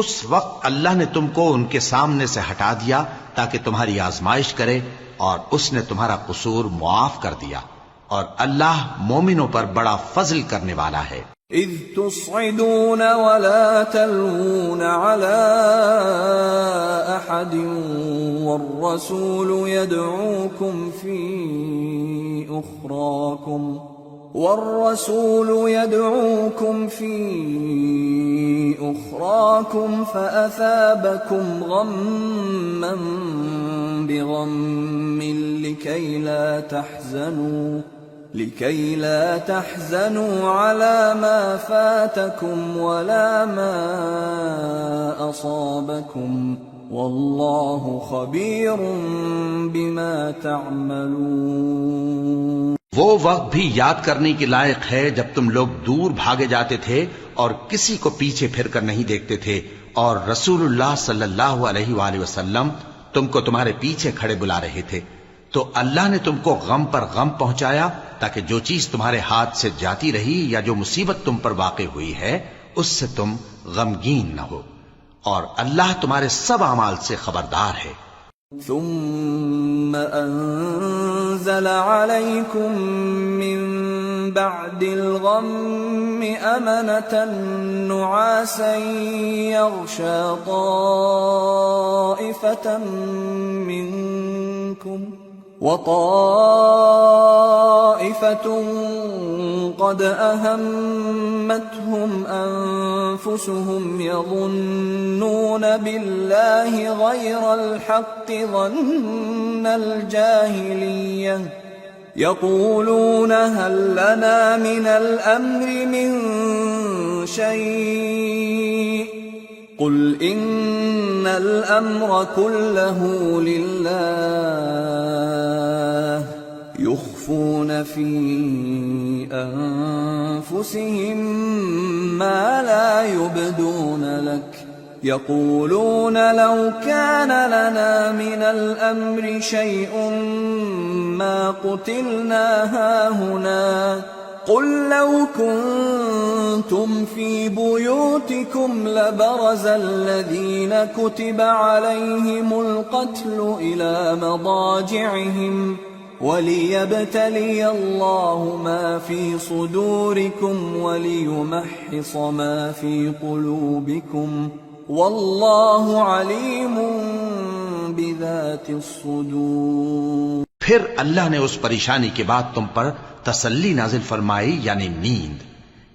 S2: اس وقت اللہ نے تم کو ان کے سامنے سے ہٹا دیا تاکہ تمہاری آزمائش کرے، اور اس نے تمہارا قصور معاف کر دیا، اور اللہ مومنوں پر بڑا فضل کرنے والا ہے۔
S1: اذ تصعدون ولا تلوون على احد والرسول يدعوكم في أخراكم فأثابكم غما بغم لكي لا تحزنوا على ما فاتكم ولا ما أصابكم والله خبير بما تعملون۔
S2: وہ وقت بھی یاد کرنے کے لائق ہے جب تم لوگ دور بھاگے جاتے تھے اور کسی کو پیچھے پھر کر نہیں دیکھتے تھے، اور رسول اللہ صلی اللہ علیہ وآلہ وسلم تم کو تمہارے پیچھے کھڑے بلا رہے تھے، تو اللہ نے تم کو غم پر غم پہنچایا تاکہ جو چیز تمہارے ہاتھ سے جاتی رہی یا جو مصیبت تم پر واقع ہوئی ہے اس سے تم غمگین نہ ہو، اور اللہ تمہارے سب اعمال سے خبردار ہے۔
S1: ثم أنزل عليكم من بعد الغم أمنة نعاسا يغشى طائفة منكم وطائفة قد أهمتهم أنفسهم يظنون بالله غير الحق ظن الجاهلية يقولون هل لنا من الأمر من شيء قل إن الأمر كله لله يخفون في أنفسهم ما لا يبدون لك يقولون لو كان لنا من الأمر شيء ما قتلنا هاهنا قل لو كنتم في بيوتكم لبرز الذين كتب عليهم القتل إلى مضاجعهم وليبتلي الله ما في صدوركم وليمحص ما في قلوبكم والله عليم بذات الصدور۔
S2: پھر اللہ نے اس پریشانی کے بعد تم پر تسلی نازل فرمائی، یعنی نیند،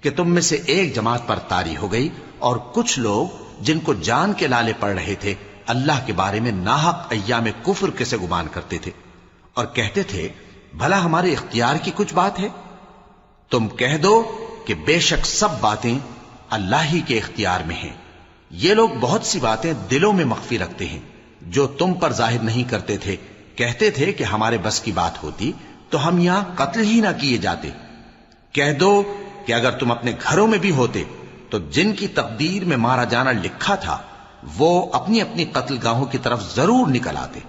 S2: کہ تم میں سے ایک جماعت پر طاری ہو گئی، اور کچھ لوگ جن کو جان کے لالے پڑ رہے تھے اللہ کے بارے میں ناحق ایام کفر کے سے گمان کرتے تھے اور کہتے تھے بھلا ہمارے اختیار کی کچھ بات ہے؟ تم کہہ دو کہ بے شک سب باتیں اللہ ہی کے اختیار میں ہیں۔ یہ لوگ بہت سی باتیں دلوں میں مخفی رکھتے ہیں جو تم پر ظاہر نہیں کرتے تھے۔ کہتے تھے کہ ہمارے بس کی بات ہوتی تو ہم یہاں قتل ہی نہ کیے جاتے۔ کہہ دو کہ اگر تم اپنے گھروں میں بھی ہوتے تو جن کی تقدیر میں مارا جانا لکھا تھا وہ اپنی اپنی قتل گاہوں کی طرف ضرور نکل آتے۔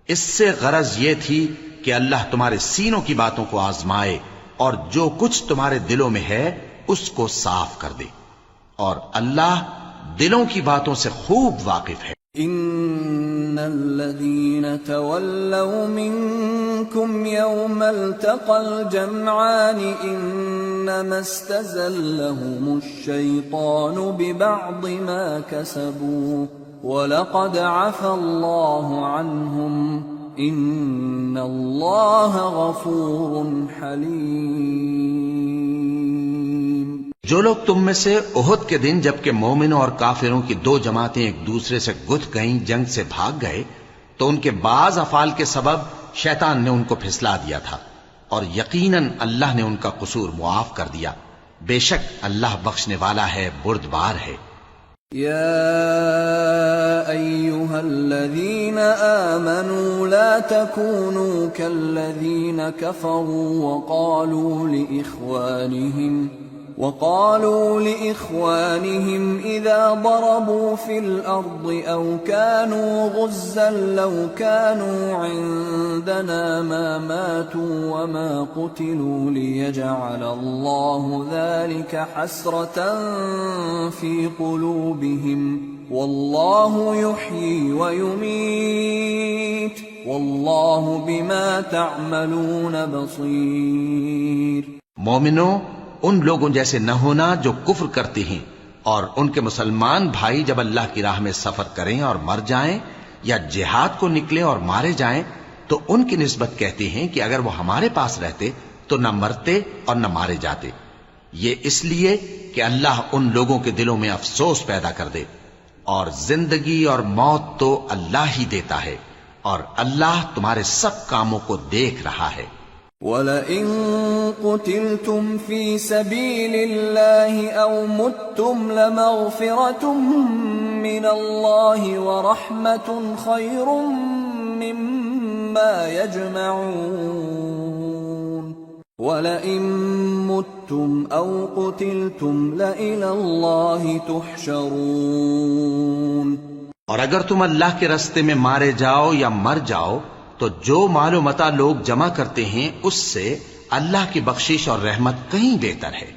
S2: اس سے غرض یہ تھی کہ اللہ تمہارے سینوں کی باتوں کو آزمائے اور جو کچھ تمہارے دلوں میں ہے اس کو صاف کر دے، اور اللہ دلوں کی باتوں سے خوب واقف ہے۔
S1: ان الذين تولوا منكم يوم التقى الجمعان انما استزلهم الشيطان ببعض ما كسبوا ولقد عفى الله عنهم ان الله غفور حليم۔
S2: جو لوگ تم میں سے احد کے دن جبکہ مومنوں اور کافروں کی دو جماعتیں ایک دوسرے سے گتھ گئیں جنگ سے بھاگ گئے تو ان کے بعض افعال کے سبب شیطان نے ان کو پھسلا دیا تھا، اور یقیناً اللہ نے ان کا قصور معاف کر دیا، بے شک اللہ بخشنے والا ہے، بردبار ہے۔
S1: يا أيها الذين آمنوا لا تكونوا كالذين كفروا وقالوا لإخوانهم إذا ضربوا في الأرض أو كانوا غزا لو كانوا عندنا ما ماتوا وما قتلوا ليجعل الله ذلك حسرة في قلوبهم والله يحيي ويميت والله بما تعملون بصير۔
S2: مومنوں، ان لوگوں جیسے نہ ہونا جو کفر کرتے ہیں، اور ان کے مسلمان بھائی جب اللہ کی راہ میں سفر کریں اور مر جائیں یا جہاد کو نکلیں اور مارے جائیں تو ان کی نسبت کہتے ہیں کہ اگر وہ ہمارے پاس رہتے تو نہ مرتے اور نہ مارے جاتے، یہ اس لیے کہ اللہ ان لوگوں کے دلوں میں افسوس پیدا کر دے، اور زندگی اور موت تو اللہ ہی دیتا ہے، اور اللہ تمہارے سب کاموں کو دیکھ رہا ہے۔
S1: وَلَئِن قُتِلْتُمْ فِي سَبِيلِ اللَّهِ أَوْ مُتُّمْ لَمَغْفِرَةٌ مِّنَ اللَّهِ وَرَحْمَةٌ خَيْرٌ مِّمَّا يَجْمَعُونَ وَلَئِن مُتُّمْ أَوْ قُتِلْتُمْ لَإِلَى اللَّهِ تُحْشَرُونَ۔
S2: اور اگر تم اللہ کے راستے میں مارے جاؤ یا مر جاؤ تو جو مال و متاع لوگ جمع کرتے ہیں اس سے اللہ کی بخشش اور رحمت کہیں بہتر ہے،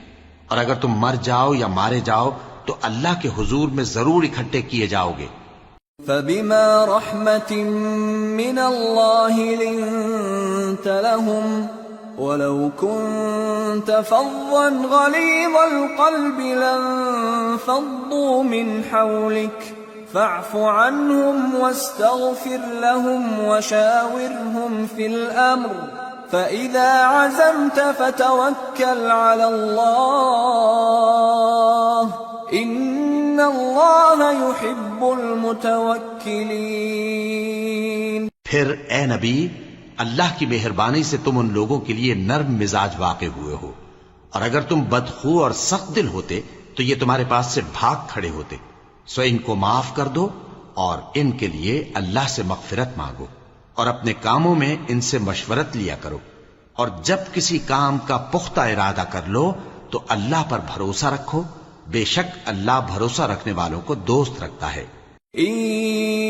S2: اور اگر تم مر جاؤ یا مارے جاؤ تو اللہ کے حضور میں ضرور اکٹھے کیے جاؤ گے۔
S1: فَبِمَا رَحْمَةٍ مِّنَ اللَّهِ لِنتَ لَهُمْ وَلَوْ كُنتَ فَظًّا غَلِيظَ الْقَلْبِ لَانفَضُّوا مِنْ حَوْلِكَ فاعف عنهم واستغفر لهم وشاورهم في الأمر فإذا عزمت فتوكل على الله إن الله يحب المتوكلين۔
S2: پھر اے نبی، اللہ کی مہربانی سے تم ان لوگوں کے لیے نرم مزاج واقع ہوئے ہو، اور اگر تم بدخو اور سخت دل ہوتے تو یہ تمہارے پاس سے بھاگ کھڑے ہوتے، سو ان کو معاف کر دو اور ان کے لیے اللہ سے مغفرت مانگو، اور اپنے کاموں میں ان سے مشورت لیا کرو، اور جب کسی کام کا پختہ ارادہ کر لو تو اللہ پر بھروسہ رکھو، بے شک اللہ بھروسہ رکھنے والوں کو دوست رکھتا ہے۔
S1: إن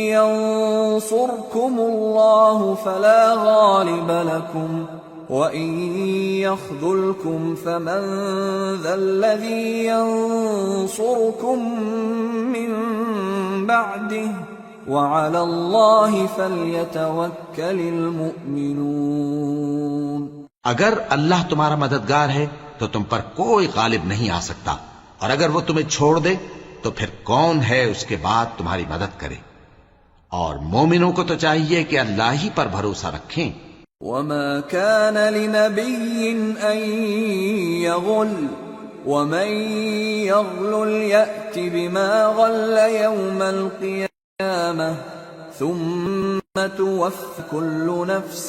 S1: ينصركم الله فلا غالب لكم وَإِن يَخْذُلْكُمْ فَمَنْ ذَا الَّذِي يَنصُرُكُمْ مِنْ بَعْدِهِ وَعَلَى اللَّهِ فَلْيَتَوَكَّلِ الْمُؤْمِنُونَ۔
S2: اگر اللہ تمہارا مددگار ہے تو تم پر کوئی غالب نہیں آ سکتا، اور اگر وہ تمہیں چھوڑ دے تو پھر کون ہے اس کے بعد تمہاری مدد کرے، اور مومنوں کو تو چاہیے کہ اللہ ہی پر بھروسہ رکھیں۔
S1: وَمَا كَانَ لِنَبِيٍّ أَن يَغُلَّ وَمَن يَغْلُلْ يَأْتِ بِمَا غَلَّ يَوْمَ الْقِيَامَةِ ثُمَّ تُوَفَّى كُلُّ نَفْسٍ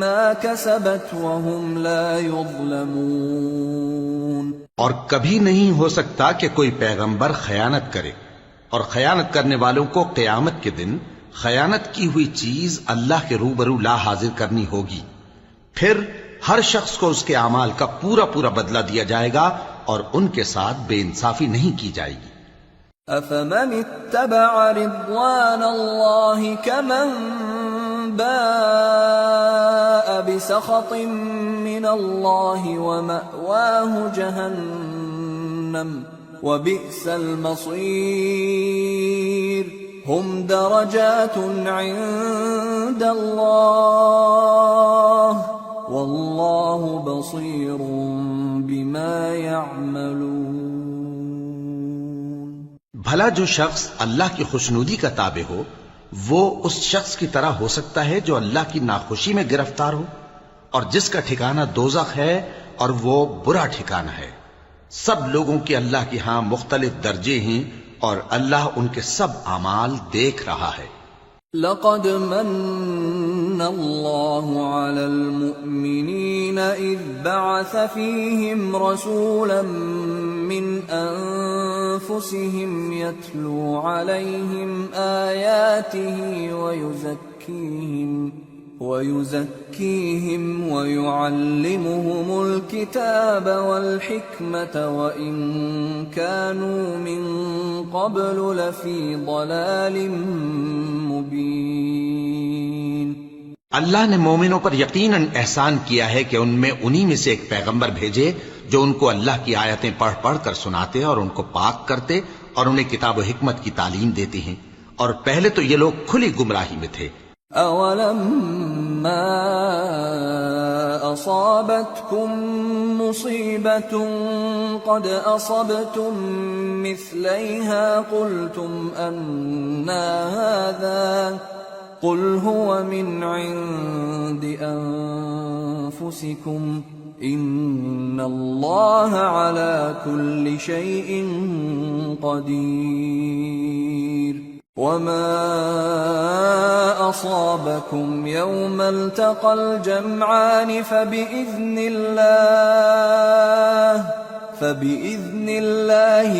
S1: مَا كَسَبَتْ وَهُمْ لَا يُظْلَمُونَ۔
S2: اور کبھی نہیں ہو سکتا کہ کوئی پیغمبر خیانت کرے، اور خیانت کرنے والوں کو قیامت کے دن خیانت کی ہوئی چیز اللہ کے روبرو لا حاضر کرنی ہوگی، پھر ہر شخص کو اس کے اعمال کا پورا پورا بدلہ دیا جائے گا، اور ان کے ساتھ بے انصافی نہیں کی جائے گی۔
S1: أَفَمَنِ اتَّبَعَ رِضْوَانَ اللَّهِ كَمَنْ بَاءَ بِسَخَطٍ مِّنَ اللَّهِ وَمَأْوَاهُ جَهَنَّمُ وَبِئْسَ الْمَصِيرُ۔ هُمْ دَرَجَاتٌ عِندَ اللَّهِ وَاللَّهُ بَصِيرٌ بِمَا يَعْمَلُونَ۔
S2: بھلا جو شخص اللہ کی خوشنودی کا تابع ہو وہ اس شخص کی طرح ہو سکتا ہے جو اللہ کی ناخوشی میں گرفتار ہو، اور جس کا ٹھکانہ دوزخ ہے اور وہ برا ٹھکانہ ہے۔ سب لوگوں کے اللہ کے ہاں مختلف درجے ہیں، اور اللہ ان کے سب اعمال دیکھ رہا ہے۔
S1: لقد من الله على المؤمنين إذ بعث فيهم رسولا من أنفسهم يتلو عليهم آياته ويزكيهم ويعلمهم الكتاب والحكمة وإن كانوا من قبل لفي ضلال مبين۔
S2: اللہ نے مومنوں پر یقیناً احسان کیا ہے کہ ان میں انہی میں سے ایک پیغمبر بھیجے جو ان کو اللہ کی آیتیں پڑھ پڑھ کر سناتے اور ان کو پاک کرتے اور انہیں کتاب و حکمت کی تعلیم دیتے ہیں، اور پہلے تو یہ لوگ کھلی گمراہی میں تھے۔
S1: أَوَلَمَّا أَصَابَتْكُم مُّصِيبَةٌ قَدْ أَصَبْتُم مِّثْلَيْهَا قُلْتُمْ أَنَّىٰ هَٰذَا قُلْ هُوَ مِنْ عِندِ أَنفُسِكُمْ إِنَّ اللَّهَ عَلَىٰ كُلِّ شَيْءٍ قَدِيرٌ۔ وما أصابكم يوم التقى الجمعان فبإذن الله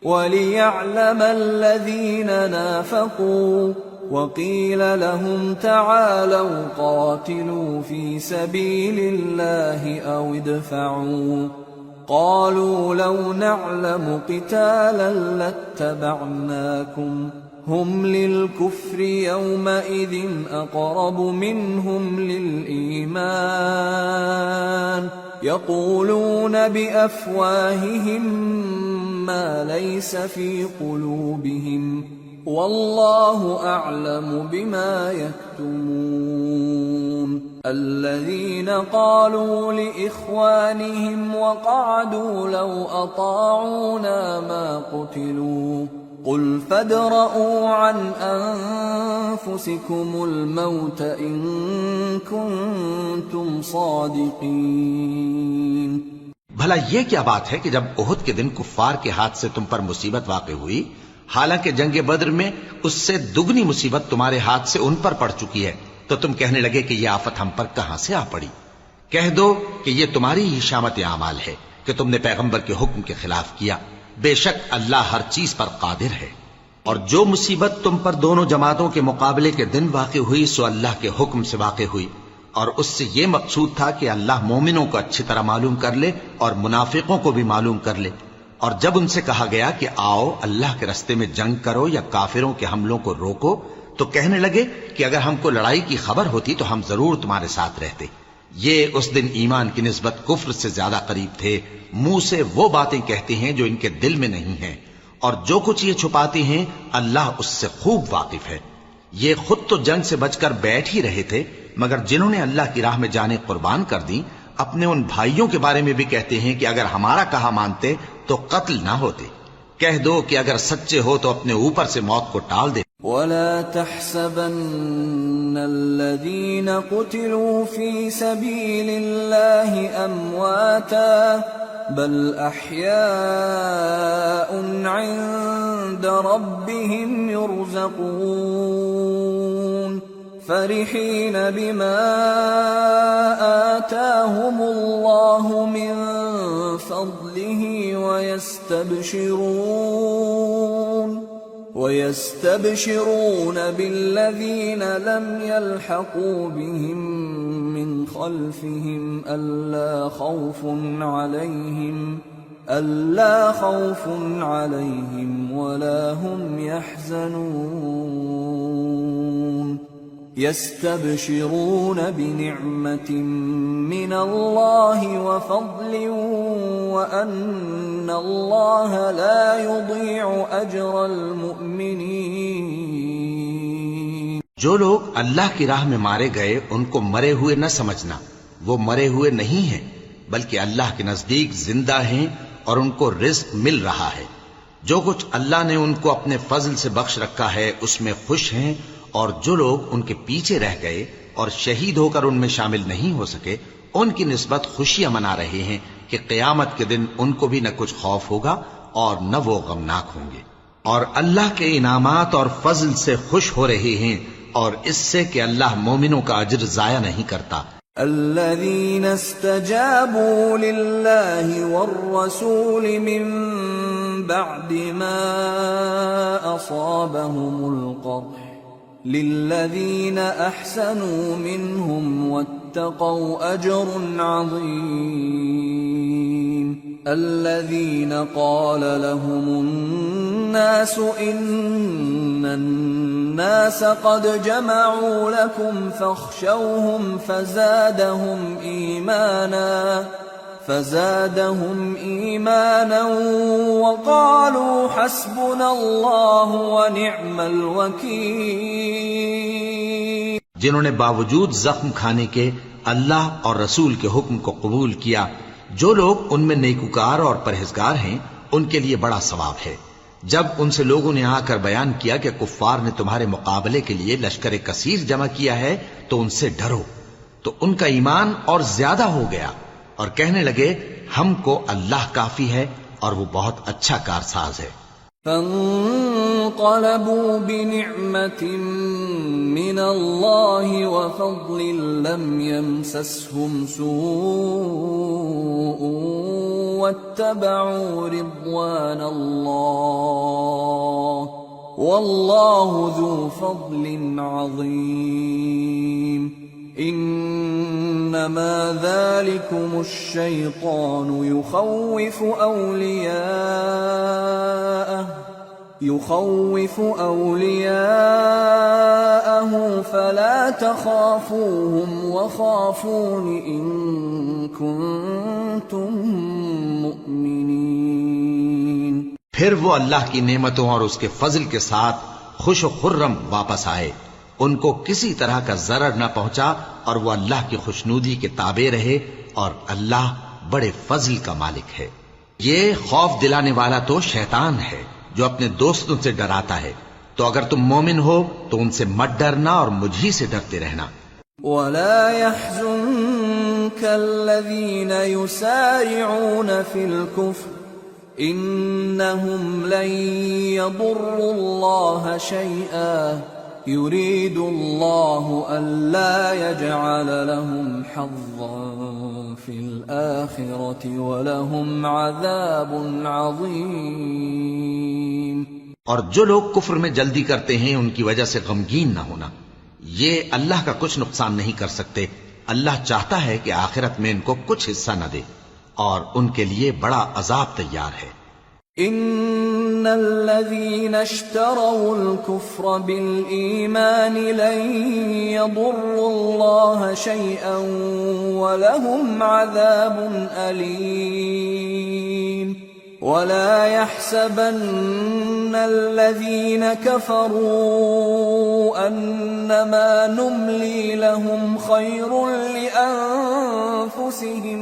S1: وليعلم الذين نافقوا، وقيل لهم تعالوا قاتلوا في سبيل الله أو ادفعوا، قالوا لو نعلم قتالا لاتبعناكم، هم للكفر يومئذ أقرب منهم للإيمان، يقولون بأفواههم ما ليس في قلوبهم، والله أعلم بما يكتمون۔ الذين قالوا لإخوانهم وقعدوا لو أطاعونا ما قتلوا، قل فادرءوا عن أنفسكم الموت إن كنتم صادقين۔
S2: بھلا یہ کیا بات ہے کہ جب احد کے دن کفار کے ہاتھ سے تم پر مصیبت واقع ہوئی، حالانکہ جنگ بدر میں اس سے دگنی مصیبت تمہارے ہاتھ سے ان پر پڑ چکی ہے، تو تم کہنے لگے کہ یہ آفت ہم پر کہاں سے آ پڑی؟ کہہ دو کہ یہ تمہاری ہی شامت اعمال ہے کہ تم نے پیغمبر کے حکم کے خلاف کیا، بے شک اللہ ہر چیز پر قادر ہے۔ اور جو مصیبت تم پر دونوں جماعتوں کے مقابلے کے دن واقع ہوئی سو اللہ کے حکم سے واقع ہوئی، اور اس سے یہ مقصود تھا کہ اللہ مومنوں کو اچھی طرح معلوم کر لے اور منافقوں کو بھی معلوم کر لے۔ اور جب ان سے کہا گیا کہ آؤ اللہ کے راستے میں جنگ کرو یا کافروں کے حملوں کو روکو، تو کہنے لگے کہ اگر ہم کو لڑائی کی خبر ہوتی تو ہم ضرور تمہارے ساتھ رہتے۔ یہ اس دن ایمان کی نسبت کفر سے زیادہ قریب تھے، منہ سے وہ باتیں کہتے ہیں جو ان کے دل میں نہیں ہیں، اور جو کچھ یہ چھپاتے ہیں اللہ اس سے خوب واقف ہے۔ یہ خود تو جنگ سے بچ کر بیٹھ ہی رہے تھے، مگر جنہوں نے اللہ کی راہ میں جانیں قربان کر دیں اپنے ان بھائیوں کے بارے میں بھی کہتے ہیں کہ اگر ہمارا کہا مانتے تو قتل نہ ہوتے۔ کہہ دو کہ اگر سچے ہو تو اپنے اوپر سے موت کو ٹال دے۔
S1: وَلَا تَحْسَبَنَّ الَّذِينَ قُتِلُوا فِي سَبِيلِ اللَّهِ أَمْوَاتًا بَلْ أَحْيَاءٌ عِندَ رَبِّهِمْ يُرْزَقُونَ فَرِحِينَ بِمَا آتَاهُمُ اللَّهُ مِنْ فَضْلِهِ وَيَسْتَبْشِرُونَ بِالَّذِينَ لَمْ يَلْحَقُوا بِهِمْ مِنْ خَلْفِهِمْ أَلَّا خَوْفٌ عَلَيْهِمْ وَلَا هُمْ يَحْزَنُونَ يَسْتَبْشِرُونَ بِنِعْمَةٍ مِّنَ اللَّهِ وَفَضْلٍ وَأَنَّ اللَّهَ لَا يُضِيعُ أَجْرَ الْمُؤْمِنِينَ۔
S2: جو لوگ اللہ کی راہ میں مارے گئے ان کو مرے ہوئے نہ سمجھنا، وہ مرے ہوئے نہیں ہیں بلکہ اللہ کے نزدیک زندہ ہیں اور ان کو رزق مل رہا ہے۔ جو کچھ اللہ نے ان کو اپنے فضل سے بخش رکھا ہے اس میں خوش ہیں، اور جو لوگ ان کے پیچھے رہ گئے اور شہید ہو کر ان میں شامل نہیں ہو سکے ان کی نسبت خوشیاں منا رہے ہیں کہ قیامت کے دن ان کو بھی نہ کچھ خوف ہوگا اور نہ وہ غمناک ہوں گے۔ اور اللہ کے انعامات اور فضل سے خوش ہو رہے ہیں، اور اس سے کہ اللہ مومنوں کا اجر ضائع نہیں کرتا۔
S1: الذين استجابوا لله والرسول من بعد ما أصابهم القرح للذين أحسنوا منهم واتقوا أجر عظيم الذين قال لهم الناس إن الناس قد جمعوا لكم فاخشوهم فزادهم إيمانا وقالوا حسبنا الله ونعم الوكيل۔
S2: جنہوں نے باوجود زخم کھانے کے اللہ اور رسول کے حکم کو قبول کیا، جو لوگ ان میں نیکوکار اور پرہیزگار ہیں ان کے لیے بڑا ثواب ہے۔ جب ان سے لوگوں نے آ کر بیان کیا کہ کفار نے تمہارے مقابلے کے لیے لشکر کثیر جمع کیا ہے تو ان سے ڈرو، تو ان کا ایمان اور زیادہ ہو گیا اور کہنے لگے ہم کو اللہ کافی ہے اور وہ بہت اچھا کارساز ہے۔
S1: فانقلبوا بنعمة من الله وفضل لم يمسسهم سوء واتبعوا رضوان الله والله ذو فضل عظيم انما ذلكم الشيطان يخوف أولياءه فلا تخافوهم وخافون إن كنتم مؤمنين۔
S2: پھر وہ اللہ کی نعمتوں اور اس کے فضل کے ساتھ خوش و خرم واپس آئے، ان کو کسی طرح کا ضرر نہ پہنچا اور وہ اللہ کی خوشنودی کے تابع رہے، اور اللہ بڑے فضل کا مالک ہے۔ یہ خوف دلانے والا تو شیطان ہے جو اپنے دوستوں سے ڈراتا ہے، تو اگر تم مومن ہو تو ان سے مت ڈرنا اور مجھ ہی سے ڈرتے رہنا۔
S1: وَلَا يَحْزُنكَ الَّذِينَ يُسَارِعُونَ فِي الْكُفْرِ إِنَّهُمْ لَن يَضُرُّوا اللَّهَ شَيْئًا يُرِيدُ اللَّهُ أَلَّا يَجْعَلَ لَهُمْ حَظًّا فِي الْآخِرَةِ وَلَهُمْ عَذَابٌ عَظِيمٌ۔
S2: اور جو لوگ کفر میں جلدی کرتے ہیں ان کی وجہ سے غمگین نہ ہونا، یہ اللہ کا کچھ نقصان نہیں کر سکتے۔ اللہ چاہتا ہے کہ آخرت میں ان کو کچھ حصہ نہ دے، اور ان کے لیے بڑا عذاب تیار ہے۔
S1: ان الذين اشتروا الكفر بالإيمان لن يضروا الله شيئا ولهم عذاب أليم ولا يحسبن الذين كفروا أنما نملي لهم خير لأنفسهم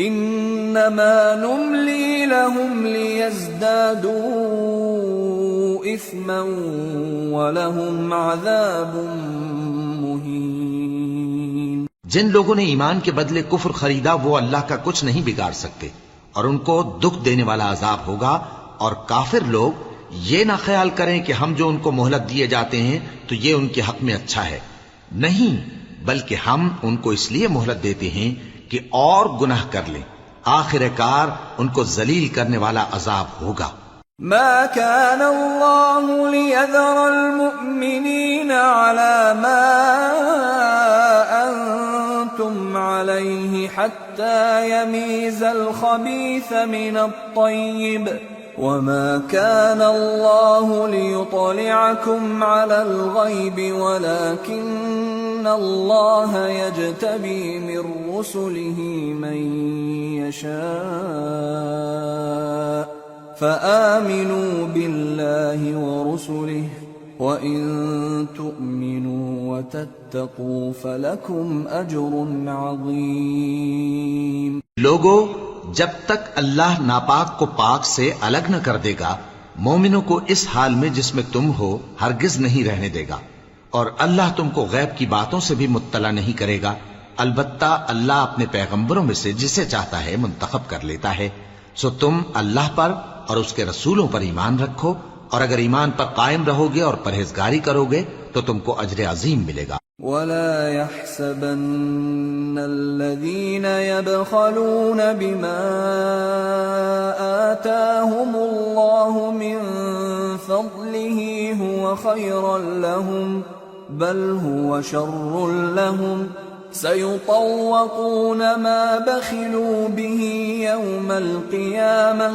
S1: إنما نملي لهم ليزدادوا إثما ولهم عذاب مهين۔
S2: جن لوگوں نے ایمان کے بدلے کفر خریدا وہ اللہ کا کچھ نہیں بگاڑ سکتے، اور ان کو دکھ دینے والا عذاب ہوگا۔ اور کافر لوگ یہ نہ خیال کریں کہ ہم جو ان کو مہلت دیے جاتے ہیں تو یہ ان کے حق میں اچھا ہے، نہیں، بلکہ ہم ان کو اس لیے مہلت دیتے ہیں کہ اور گناہ کر لیں، آخر کار ان کو ذلیل کرنے والا عذاب ہوگا۔
S1: ما كان الله ليذر المؤمنين على ما أنتم عليه حتى يميز الخبيث من الطيب وما كان الله ليطلعكم على الغيب ولكن الله يجتبي من رسله من يشاء فآمنوا بالله ورسله وإن تؤمنوا وتتقوا فلكم أجر عظيم۔
S2: لوگو، جب تک اللہ ناپاک کو پاک سے الگ نہ کر دے گا، مومنوں کو اس حال میں جس میں تم ہو ہرگز نہیں رہنے دے گا، اور اللہ تم کو غیب کی باتوں سے بھی مطلع نہیں کرے گا۔ البتہ اللہ اپنے پیغمبروں میں سے جسے چاہتا ہے منتخب کر لیتا ہے، سو تم اللہ پر اور اس کے رسولوں پر ایمان رکھو اور اگر ایمان پر قائم رہو گے اور پرہیزگاری کرو گے تو تم کو اجر عظیم ملے گا۔
S1: ولا يحسبن الذين يبخلون بما آتاهم الله من فضله هو خيرا لهم بل هو شر لهم سيطوقون ما بخلوا به يوم القيامة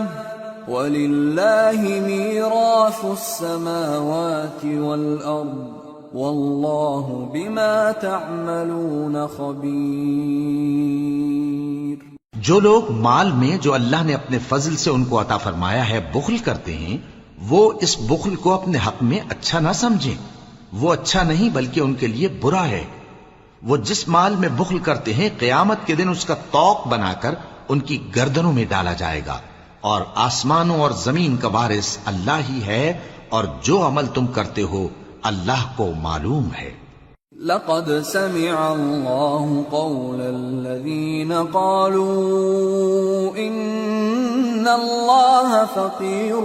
S1: وَلِلَّهِ مِيرَاثُ السَّمَاوَاتِ وَالْأَرْضِ وَاللَّهُ بِمَا تَعْمَلُونَ خَبِيرٌ۔
S2: جو لوگ مال میں جو اللہ نے اپنے فضل سے ان کو عطا فرمایا ہے بخل کرتے ہیں، وہ اس بخل کو اپنے حق میں اچھا نہ سمجھیں، وہ اچھا نہیں بلکہ ان کے لیے برا ہے۔ وہ جس مال میں بخل کرتے ہیں قیامت کے دن اس کا طوق بنا کر ان کی گردنوں میں ڈالا جائے گا، اور آسمانوں اور زمین کا وارث اللہ ہی ہے، اور جو عمل تم کرتے ہو اللہ کو معلوم ہے۔
S1: لقد سمع الله قول الذين قالوا إن الله فقير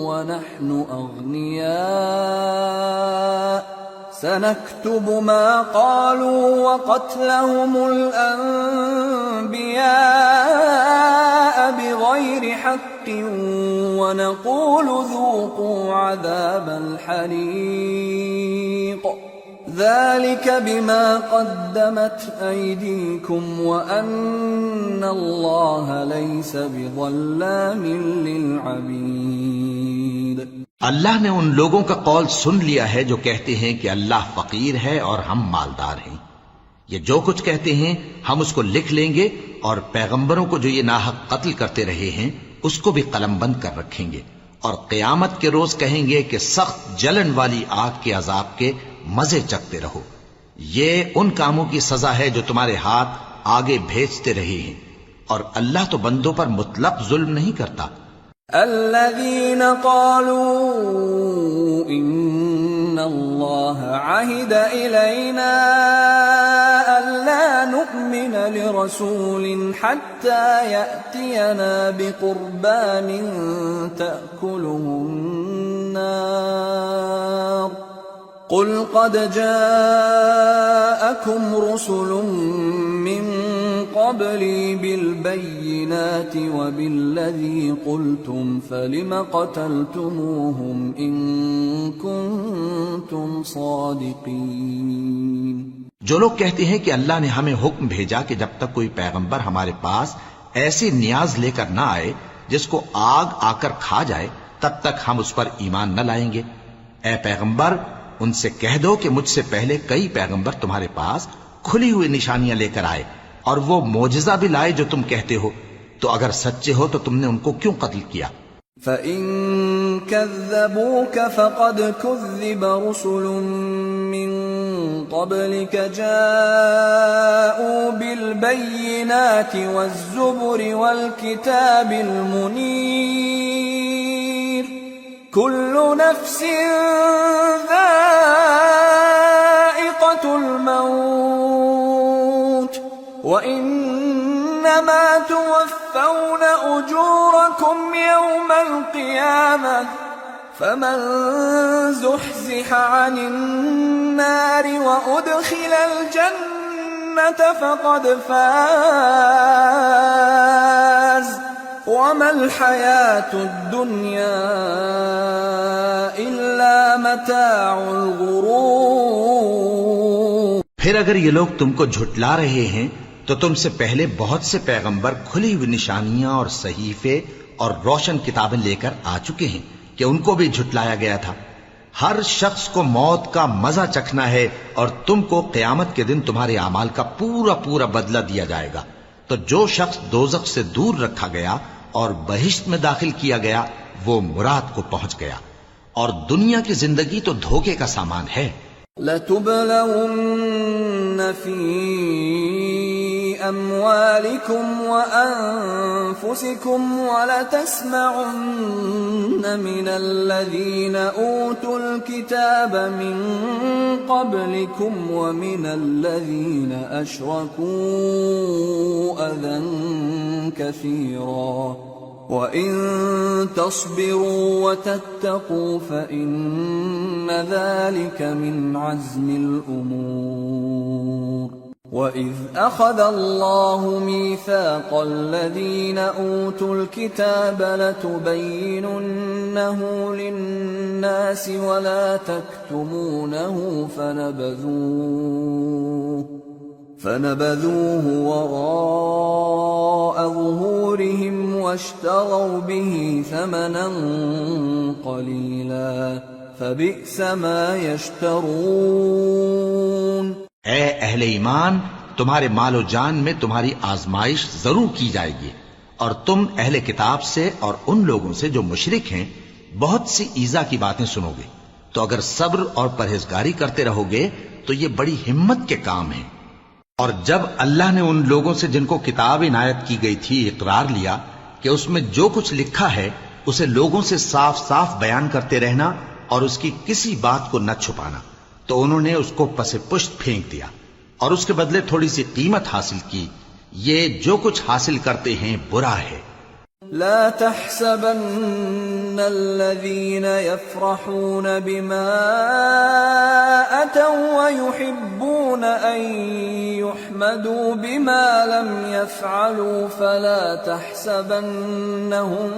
S1: ونحن أغنياء سنكتب ما قالوا وقتلهم الأنبياء بغير حق ونقول ذوقوا عذاب الحريق ذلك بما قدمت أيديكم وأن الله ليس بظلام للعبيد۔
S2: اللہ نے ان لوگوں کا قول سن لیا ہے جو کہتے ہیں کہ اللہ فقیر ہے اور ہم مالدار ہیں۔ یہ جو کچھ کہتے ہیں ہم اس کو لکھ لیں گے، اور پیغمبروں کو جو یہ ناحق قتل کرتے رہے ہیں اس کو بھی قلم بند کر رکھیں گے، اور قیامت کے روز کہیں گے کہ سخت جلن والی آگ کے عذاب کے مزے چکھتے رہو۔ یہ ان کاموں کی سزا ہے جو تمہارے ہاتھ آگے بھیجتے رہے ہیں، اور اللہ تو بندوں پر مطلق ظلم نہیں کرتا۔
S1: الذين قالوا إن الله عهد إلينا ألا نؤمن لرسول حتى يأتينا بقربان تأكله النار قل قد جاءكم رسل من قبلي بالبينات وبالذي قلتم فلم قتلتموهم إن كنتم صادقين۔
S2: جو لوگ کہتے ہیں کہ اللہ نے ہمیں حکم بھیجا کہ جب تک کوئی پیغمبر ہمارے پاس ایسی نیاز لے کر نہ آئے جس کو آگ آ کر کھا جائے تب تک ہم اس پر ایمان نہ لائیں گے۔ اے پیغمبر ان سے کہہ دو کہ مجھ سے پہلے کئی پیغمبر تمہارے پاس کھلی ہوئی نشانیاں لے کر آئے اور وہ معجزہ بھی لائے جو تم کہتے ہو، تو اگر سچے ہو تو تم نے ان کو کیوں قتل کیا؟
S1: فَإِن كَذَّبُوكَ فَقَدْ كُذِّبَ رُسُلٌ مِّن قَبْلِكَ جَاءُوا بِالْبَيِّنَاتِ وَالزُّبُرِ وَالْكِتَابِ الْمُنِيرِ كُلُّ نَفْسٍ ذَائِقَةُ الْمَوْتِ وَإِنَّمَا تُوَفَّوْنَ أُجُورَكُمْ يَوْمَ الْقِيَامَةِ فَمَنْ زُحْزِحَ عَنِ النَّارِ وَأُدْخِلَ الْجَنَّةَ فَقَدْ فَازَ وَمَا الْحَيَاةُ الدُّنْيَا إِلَّا مَتَاعُ الْغُرُورِ۔
S2: پھر اگر یہ لوگ تم کو جھٹلا رہے ہیں تو تم سے پہلے بہت سے پیغمبر کھلی ہوئی نشانیاں اور صحیفے اور روشن کتابیں لے کر آ چکے ہیں کہ ان کو بھی جھٹلایا گیا تھا۔ ہر شخص کو موت کا مزہ چکھنا ہے، اور تم کو قیامت کے دن تمہارے اعمال کا پورا پورا بدلہ دیا جائے گا۔ تو جو شخص دوزخ سے دور رکھا گیا اور بہشت میں داخل کیا گیا وہ مراد کو پہنچ گیا، اور دنیا کی زندگی تو دھوکے کا سامان ہے۔
S1: لَتُبْلَوُنَّ فِي أَمْوَالِكُمْ وَأَنفُسِكُمْ وَلَتَسْمَعُنَّ مِنَ الَّذِينَ أُوتُوا الْكِتَابَ مِنْ قَبْلِكُمْ وَمِنَ الَّذِينَ أَشْرَكُوا أَذًى كَثِيرًا وَإِن تَصْبِرُوا وَتَتَّقُوا فَإِنَّ ذَلِكَ مِنْ عَزْمِ الْأُمُورِ وَإِذْ أَخَذَ اللَّهُ مِيثَاقَ الَّذِينَ أُوتُوا الْكِتَابَ لَتُبَيِّنُنَّهُ لِلنَّاسِ وَلَا تَكْتُمُونَهُ فنبذوه وراء ظهورهم واشتروا به ثمنا قليلا فبئس ما يشترون۔
S2: اے اہل ایمان، تمہارے مال و جان میں تمہاری آزمائش ضرور کی جائے گی، اور تم اہل کتاب سے اور ان لوگوں سے جو مشرک ہیں بہت سی ایذا کی باتیں سنو گے، تو اگر صبر اور پرہیزگاری کرتے رہو گے تو یہ بڑی ہمت کے کام ہیں۔ اور جب اللہ نے ان لوگوں سے جن کو کتاب عنایت کی گئی تھی اقرار لیا کہ اس میں جو کچھ لکھا ہے اسے لوگوں سے صاف صاف بیان کرتے رہنا اور اس کی کسی بات کو نہ چھپانا، تو انہوں نے اس کو پس پشت پھینک دیا اور اس کے بدلے تھوڑی سی قیمت حاصل کی۔ یہ جو کچھ حاصل کرتے ہیں برا ہے۔
S1: لا تحسبن الذين يفرحون بما أتوا ويحبون أن يحمدوا بما لم يفعلوا فلا تحسبنهم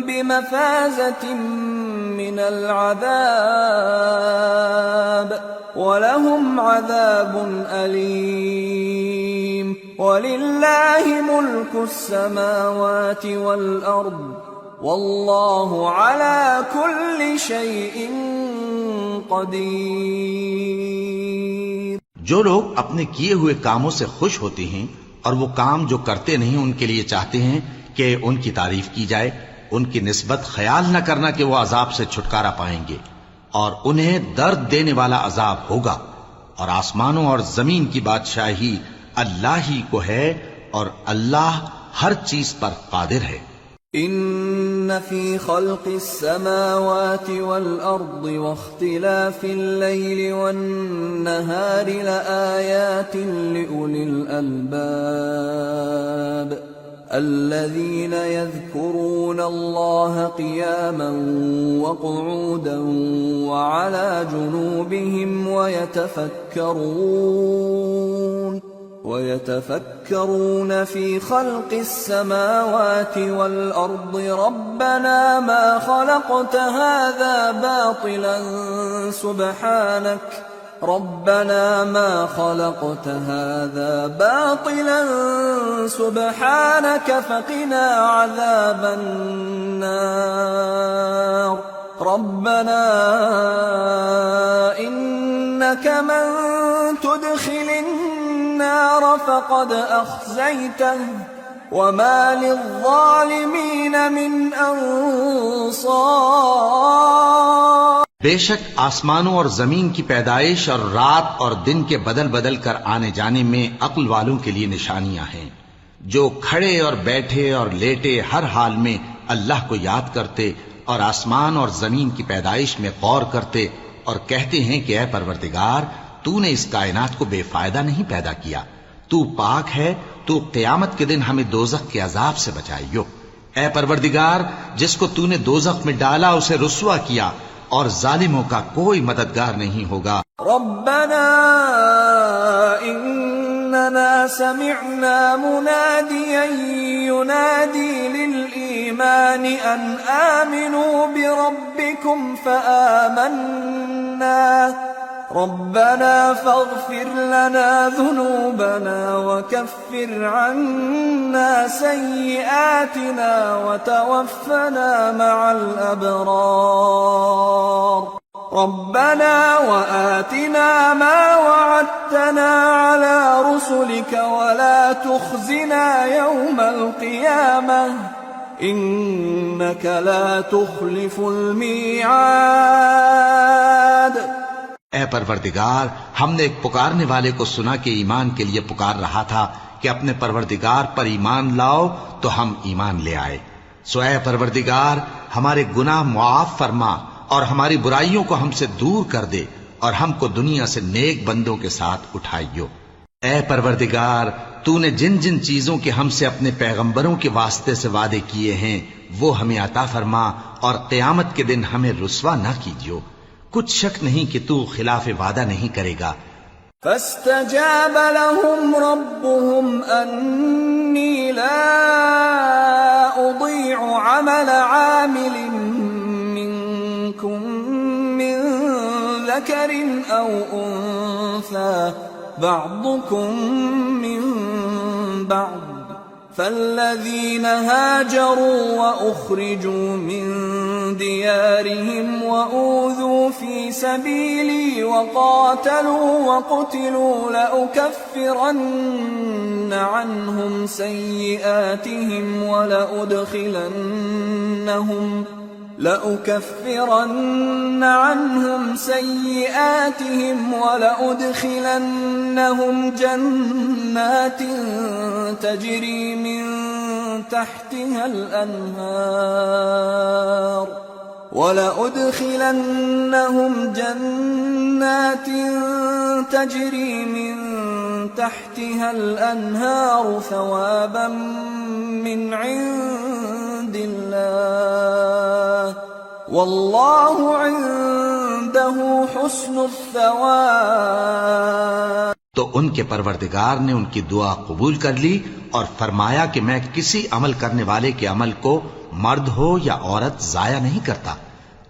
S1: بمفازة من العذاب ولهم عذاب أليم ولله ملك السماوات والأرض والله على كل شيء قدير۔
S2: جو لوگ اپنے کیے ہوئے کاموں سے خوش ہوتے ہیں اور وہ کام جو کرتے نہیں ان کے لیے چاہتے ہیں کہ ان کی تعریف کی جائے، ان کی نسبت خیال نہ کرنا کہ وہ عذاب سے چھٹکارا پائیں گے، اور انہیں درد دینے والا عذاب ہوگا۔ اور آسمانوں اور زمین کی بادشاہی اللہ ہی کو ہے اور اللہ ہر چیز پر قادر ہے۔
S1: ان فی خلق السماوات والارض واختلاف الليل والنهار لآیات لأولی الالباب الذين يذكرون الله قياما وقعودا وعلى جنوبهم ويتفكرون في خلق السماوات والأرض ربنا ما خلقت هذا باطلا سبحانك فقنا عذاب النار ربنا إنك من تدخل النار فقد أخزيته وما للظالمين من أنصار۔
S2: بے شک آسمانوں اور زمین کی پیدائش اور رات اور دن کے بدل بدل کر آنے جانے میں عقل والوں کے لیے نشانیاں ہیں، جو کھڑے اور بیٹھے اور لیٹے ہر حال میں اللہ کو یاد کرتے اور آسمان اور زمین کی پیدائش میں غور کرتے اور کہتے ہیں کہ اے پروردگار، تو نے اس کائنات کو بے فائدہ نہیں پیدا کیا، تو پاک ہے، تو قیامت کے دن ہمیں دوزخ کے عذاب سے بچائیو۔ اے پروردگار، جس کو تو نے دوزخ میں ڈالا اسے رسوا کیا، اور ظالموں کا کوئی مددگار نہیں ہوگا۔
S1: ربنا اننا سمعنا مناديا ينادي للإيمان ان آمنوا بربكم فآمنا ربنا فاغفر لنا ذنوبنا وكفر عنا سيئاتنا وتوفنا مع الأبرار ربنا وآتنا ما وعدتنا على رسلك ولا تخزنا يوم القيامة إنك لا تخلف الميعاد۔
S2: اے پروردگار، ہم نے ایک پکارنے والے کو سنا کہ ایمان کے لیے پکار رہا تھا کہ اپنے پروردگار پر ایمان لاؤ، تو ہم ایمان لے آئے۔ سو اے پروردگار، ہمارے گناہ معاف فرما اور ہماری برائیوں کو ہم سے دور کر دے اور ہم کو دنیا سے نیک بندوں کے ساتھ اٹھائیو۔ اے پروردگار، تو نے جن جن چیزوں کے ہم سے اپنے پیغمبروں کے واسطے سے وعدے کیے ہیں وہ ہمیں عطا فرما، اور قیامت کے دن ہمیں رسوا نہ کیجیو، کچھ شک نہیں کہ تو خلاف وعدہ نہیں کرے گا۔
S1: فاستجاب لهم ربهم أني لا أضيع عمل عامل منكم من ذكر أو أنثى بعضكم من بعض، فالذين هاجروا وأخرجوا من ديارهم وأوذوا في سبيلي وقاتلوا وقتلوا لأكفرن عنهم سيئاتهم ولأدخلنهم جنات تجري من تحتها الأنهار ثوابا من عند الله والله عنده حسن الثواب۔
S2: تو ان کے پروردگار نے ان کی دعا قبول کر لی اور فرمایا کہ میں کسی عمل کرنے والے کے عمل کو مرد ہو یا عورت ضائع نہیں کرتا۔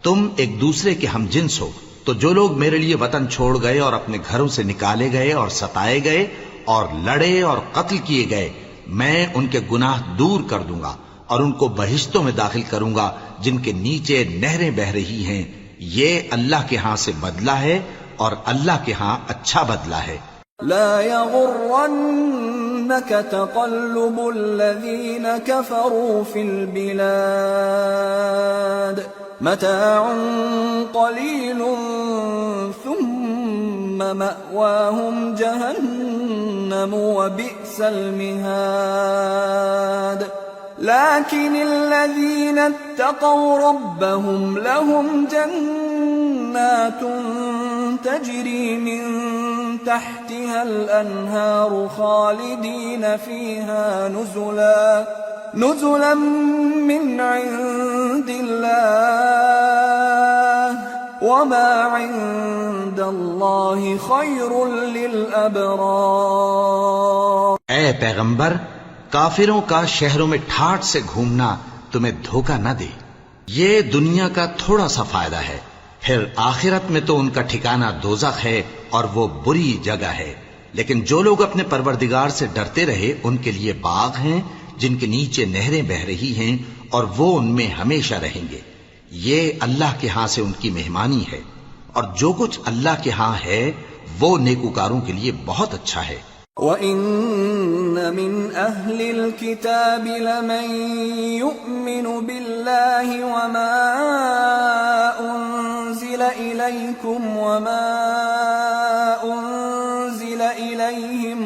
S2: تم ایک دوسرے کے ہم جنس ہو، تو جو لوگ میرے لیے وطن چھوڑ گئے اور اپنے گھروں سے نکالے گئے اور ستائے گئے اور لڑے اور قتل کیے گئے، میں ان کے گناہ دور کر دوں گا اور ان کو بہشتوں میں داخل کروں گا جن کے نیچے نہریں بہہ رہی ہیں۔ یہ اللہ کے ہاں سے بدلہ ہے اور اللہ کے ہاں اچھا بدلہ ہے۔
S1: لا يغرنك تقلب الذين كفروا في البلاد متاع قليل ثم مأواهم جهنم وبئس المهاد لكن الذين اتقوا ربهم لهم جنات تجري من تحتها الأنهار خالدين فيها نزلا من عند الله وما عند الله خير للأبرار۔
S2: اے پیغمبر، کافروں کا شہروں میں ٹھاٹھ سے گھومنا تمہیں دھوکہ نہ دے، یہ دنیا کا تھوڑا سا فائدہ ہے، پھر آخرت میں تو ان کا ٹھکانہ دوزخ ہے اور وہ بری جگہ ہے۔ لیکن جو لوگ اپنے پروردگار سے ڈرتے رہے ان کے لیے باغ ہیں جن کے نیچے نہریں بہہ رہی ہیں اور وہ ان میں ہمیشہ رہیں گے۔ یہ اللہ کے ہاں سے ان کی مہمانی ہے، اور جو کچھ اللہ کے ہاں ہے وہ نیکوکاروں کے لیے بہت اچھا ہے۔
S1: وَإِنَّ مِنْ أَهْلِ الْكِتَابِ لَمَنْ يُؤْمِنُ بِاللَّهِ وَمَا أُنْزِلَ إِلَيْكُمْ وَمَا أُنْزِلَ إِلَيْهِمْ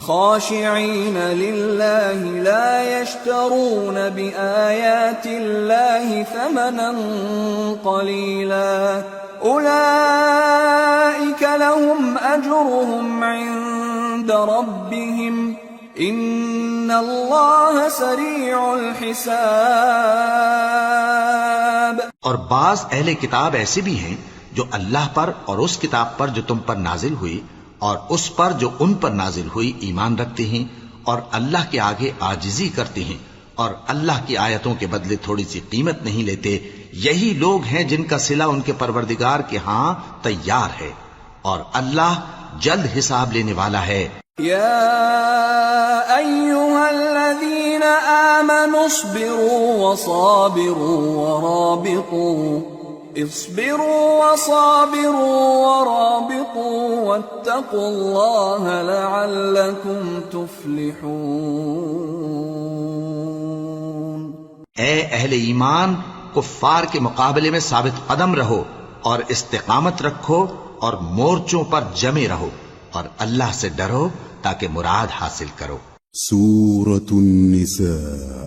S1: خاشعين لله لا يشترون بآيات الله ثمنا قليلا أولئك لهم أجرهم عند ربهم إن الله سريع الحساب۔
S2: اور بعض اہل کتاب ایسے بھی ہیں جو اللہ پر اور اس کتاب پر جو تم پر نازل ہوئی اور اس پر جو ان پر نازل ہوئی ایمان رکھتے ہیں اور اللہ کے آگے عاجزی کرتے ہیں اور اللہ کی آیتوں کے بدلے تھوڑی سی قیمت نہیں لیتے، یہی لوگ ہیں جن کا صلہ ان کے پروردگار کے ہاں تیار ہے، اور اللہ جلد حساب لینے والا ہے۔
S1: یا ایھا الذین آمنوا اصبروا ورابطوا واتقوا اللہ لعلکم تفلحون۔
S2: اے اہل ایمان، کفار کے مقابلے میں ثابت قدم رہو اور استقامت رکھو اور مورچوں پر جمے رہو اور اللہ سے ڈرو تاکہ مراد حاصل کرو۔
S3: سورة النساء۔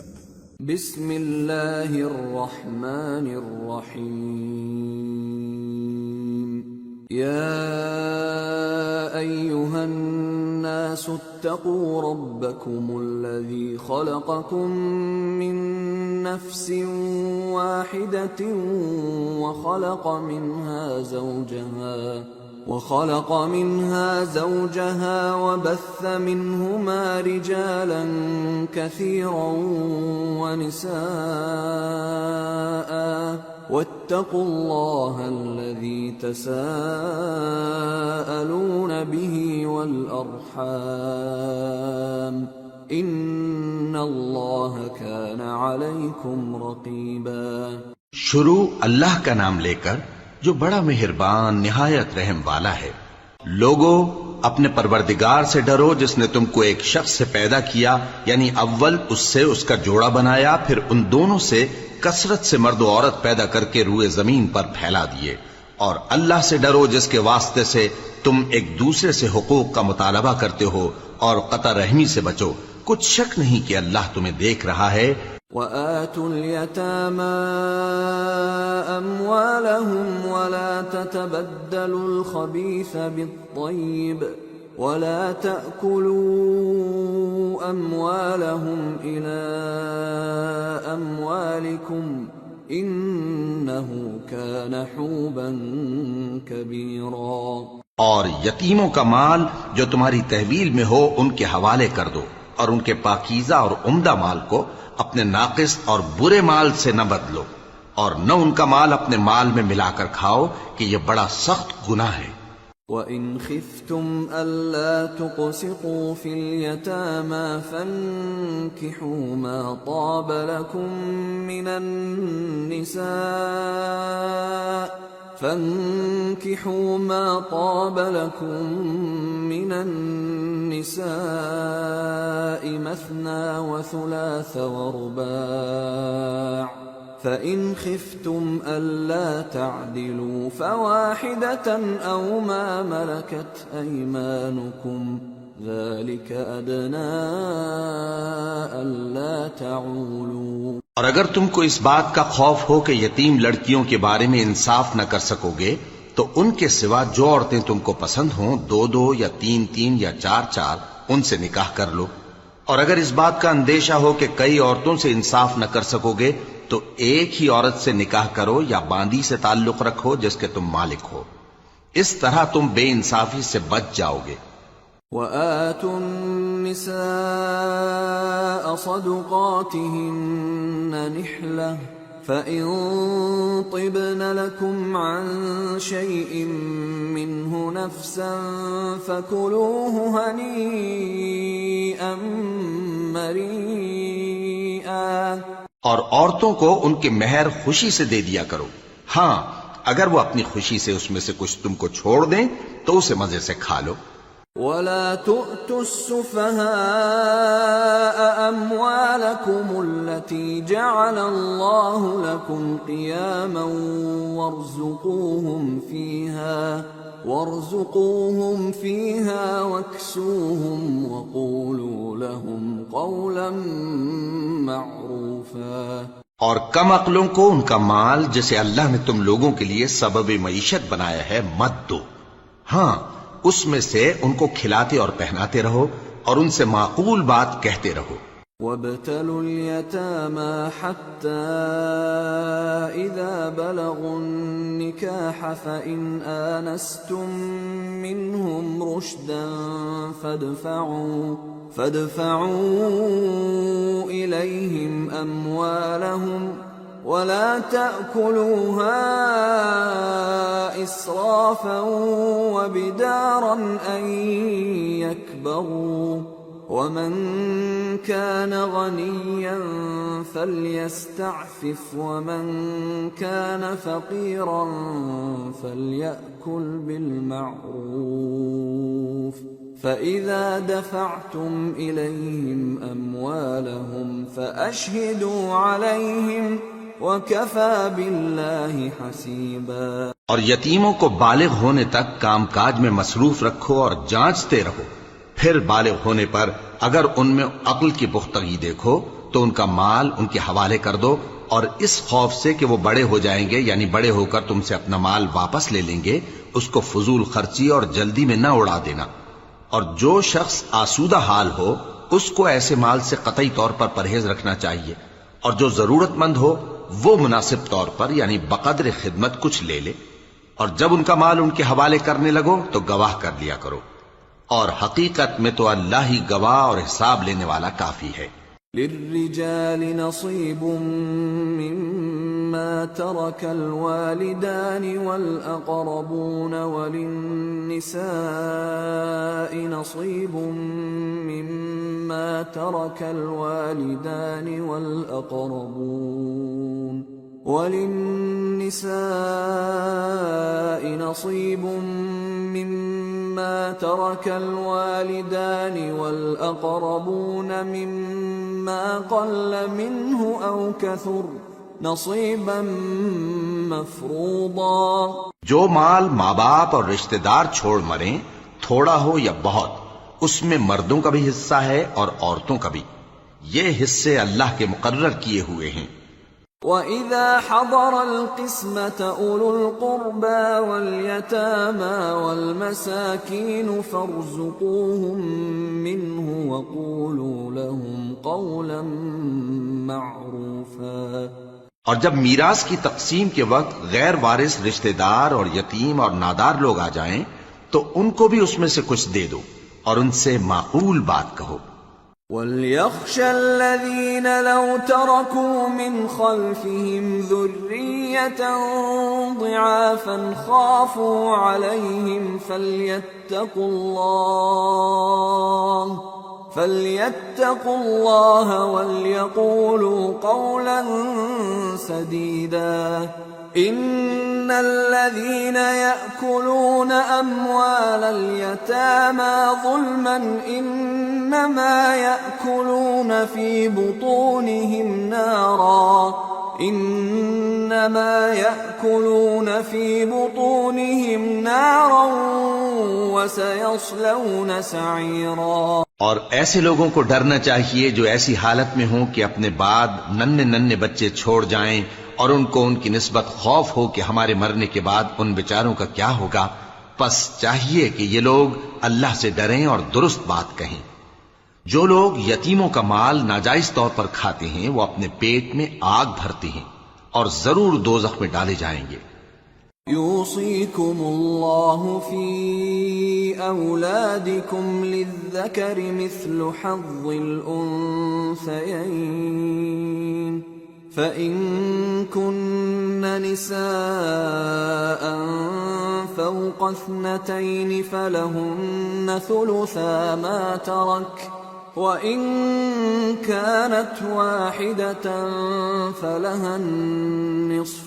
S1: بسم اللہ الرحمن الرحیم۔ یا أيها الناس اتقوا ربكم الذي خلقكم من نفس واحدة وخلق منها زوجها وبث منهما رجالا كثيرا ونساء واتقوا الله الذي تساءلون به والأرحام إن الله كان عليكم رقيبا۔
S2: شروع اللہ کا نام لے کر جو بڑا مہربان نہایت رحم والا ہے۔ لوگو اپنے پروردگار سے ڈرو جس نے تم کو ایک شخص سے پیدا کیا، یعنی اول اس سے اس کا جوڑا بنایا، پھر ان دونوں سے کثرت سے مرد و عورت پیدا کر کے روئے زمین پر پھیلا دیے، اور اللہ سے ڈرو جس کے واسطے سے تم ایک دوسرے سے حقوق کا مطالبہ کرتے ہو، اور قطع رحمی سے بچو، کچھ شک نہیں کہ اللہ تمہیں دیکھ رہا ہے۔
S1: وآتوا اليتامى أموالهم ولا تتبدلوا الخبيث بالطيب ولا تأكلوا أموالهم إلى أموالكم إنه كان حوبا كبيرا۔
S2: اور یتیموں کا مال جو تمہاری تحویل میں ہو ان کے حوالے کر دو، اور ان کے پاکیزہ اور عمدہ مال کو اپنے ناقص اور برے مال سے نہ بدلو، اور نہ ان کا مال اپنے مال میں ملا کر کھاؤ کہ یہ بڑا سخت گناہ ہے۔
S1: وَإِنْ خِفْتُمْ أَلَّا تُقْسِطُوا فِي الْيَتَامَى فَانكِحُوا مَا طَابَ لَكُم من النساء مثنى وثلاث ورباع فإن خفتم ألا تعدلوا فواحدة أو ما ملكت أيمانكم ذلك أدنى ألا تعولوا۔
S2: اور اگر تم کو اس بات کا خوف ہو کہ یتیم لڑکیوں کے بارے میں انصاف نہ کر سکو گے تو ان کے سوا جو عورتیں تم کو پسند ہوں، 2 یا 3 یا 4 ان سے نکاح کر لو۔ اور اگر اس بات کا اندیشہ ہو کہ کئی عورتوں سے انصاف نہ کر سکو گے تو ایک ہی عورت سے نکاح کرو یا باندی سے تعلق رکھو جس کے تم مالک ہو، اس طرح تم بے انصافی سے بچ جاؤ گے۔
S1: وَآتُوا النِّسَاءَ صَدُقَاتِهِنَّ نِحْلَةً فَإِن طِبْنَ لَكُمْ عَن شَيْءٍ مِّنْهُ نَفْسًا فَكُلُوهُ هَنِيئًا مَّرِيئًا۔
S2: اور عورتوں کو ان کے مہر خوشی سے دے دیا کرو، ہاں اگر وہ اپنی خوشی سے اس میں سے کچھ تم کو چھوڑ دیں تو اسے مزے سے کھا لو۔
S1: وَلَا تُؤْتُوا السُّفَهَاءَ أَمْوَالَكُمُ الَّتِي جَعَلَ اللَّهُ لَكُمْ قِيَامًا وَارْزُقُوهُمْ فِيهَا وَاكْسُوهُمْ وَقُولُوا لَهُمْ قَوْلًا مَّعْرُوفًا۔
S2: اور کم عقلوں کو ان کا مال جسے اللہ نے تم لوگوں کے لیے سبب معیشت بنایا ہے مت دو، ہاں اس میں سے ان کو کھلاتے اور پہناتے رہو اور ان سے معقول بات کہتے رہو۔
S1: وَابْتَلُوا الْيَتَامَى حَتَّى إِذَا بَلَغُوا النِّكَاحَ فَإِنْ آنَسْتُمْ مِنْهُمْ رُشْدًا فَادْفَعُوا إِلَيْهِمْ أَمْوَالَهُمْ وَلَا تَأْكُلُوهَا إِسْرَافًا وَبِدَارًا أَن يَكْبَرُوا وَمَن كَانَ غَنِيًّا فَلْيَسْتَعْفِفْ وَمَن كَانَ فَقِيرًا فَلْيَأْكُلْ بِالْمَعْرُوفِ فَإِذَا دَفَعْتُمْ إِلَيْهِمْ أَمْوَالَهُمْ فَأَشْهِدُوا عَلَيْهِمْ وَكَفَى بِاللَّهِ حَسِيبًا۔
S2: اور یتیموں کو بالغ ہونے تک کام کاج میں مصروف رکھو اور جانچتے رہو، پھر بالغ ہونے پر اگر ان میں عقل کی پختگی دیکھو تو ان کا مال ان کے حوالے کر دو، اور اس خوف سے کہ وہ بڑے ہو جائیں گے یعنی بڑے ہو کر تم سے اپنا مال واپس لے لیں گے اس کو فضول خرچی اور جلدی میں نہ اڑا دینا، اور جو شخص آسودہ حال ہو اس کو ایسے مال سے قطعی طور پر پرہیز رکھنا چاہیے، اور جو ضرورت مند ہو وہ مناسب طور پر یعنی بقدر خدمت کچھ لے لے، اور جب ان کا مال ان کے حوالے کرنے لگو تو گواہ کر لیا کرو، اور حقیقت میں تو اللہ ہی گواہ اور حساب لینے والا کافی ہے۔
S1: للرجال نصيب مما ترك الوالدان والأقربون وللنساء نصيب مما ترك الوالدان والأقربون مما قل منه أو كثر نصيبا مفروضا۔
S2: جو مال ماں باپ اور رشتہ دار چھوڑ مریں، تھوڑا ہو یا بہت، اس میں مردوں کا بھی حصہ ہے اور عورتوں کا بھی، یہ حصے اللہ کے مقرر کیے ہوئے ہیں۔
S1: وَإِذَا حَضَرَ الْقِسْمَةَ أُولُو الْقُرْبَى وَالْيَتَامَى وَالْمَسَاكِينُ فَارْزُقُوهُم مِّنْهُ وَقُولُوا لَهُمْ قَوْلًا مَّعْرُوفًا۔
S2: اور جب میراث کی تقسیم کے وقت غیر وارث رشتہ دار اور یتیم اور نادار لوگ آ جائیں تو ان کو بھی اس میں سے کچھ دے دو اور ان سے معقول بات کہو۔
S1: وَلْيَخْشَ الَّذِينَ لَوْ تَرَكُوا مِنْ خَلْفِهِمْ ذُرِّيَّةً ضِعَافًا خَافُوا عَلَيْهِمْ فَلْيَتَّقُوا اللَّهَ وَلْيَقُولُوا قَوْلًا سَدِيدًا۔ إِنَّ الَّذِينَ يَأْكُلُونَ أَمْوَالَ الْيَتَامَى ظُلْمًا إِنَّمَا يَأْكُلُونَ فِي بُطُونِهِمْ نَارًا وَسَيَصْلَوْنَ سَعِيرًا۔
S2: اور ایسے لوگوں کو ڈرنا چاہیے جو ایسی حالت میں ہوں کہ اپنے بعد ننھے بچے چھوڑ جائیں اور ان کو ان کی نسبت خوف ہو کہ ہمارے مرنے کے بعد ان بیچاروں کا کیا ہوگا، پس چاہیے کہ یہ لوگ اللہ سے ڈریں اور درست بات کہیں۔ جو لوگ یتیموں کا مال ناجائز طور پر کھاتے ہیں وہ اپنے پیٹ میں آگ بھرتے ہیں اور ضرور دوزخ میں ڈالے جائیں گے۔
S1: يوصيكم الله في أولادكم للذكر مثل حظ الأنثيين فإن كن نساء فوق 2 فلهن ثلثا ما ترك وإن كانت واحدة فلها النصف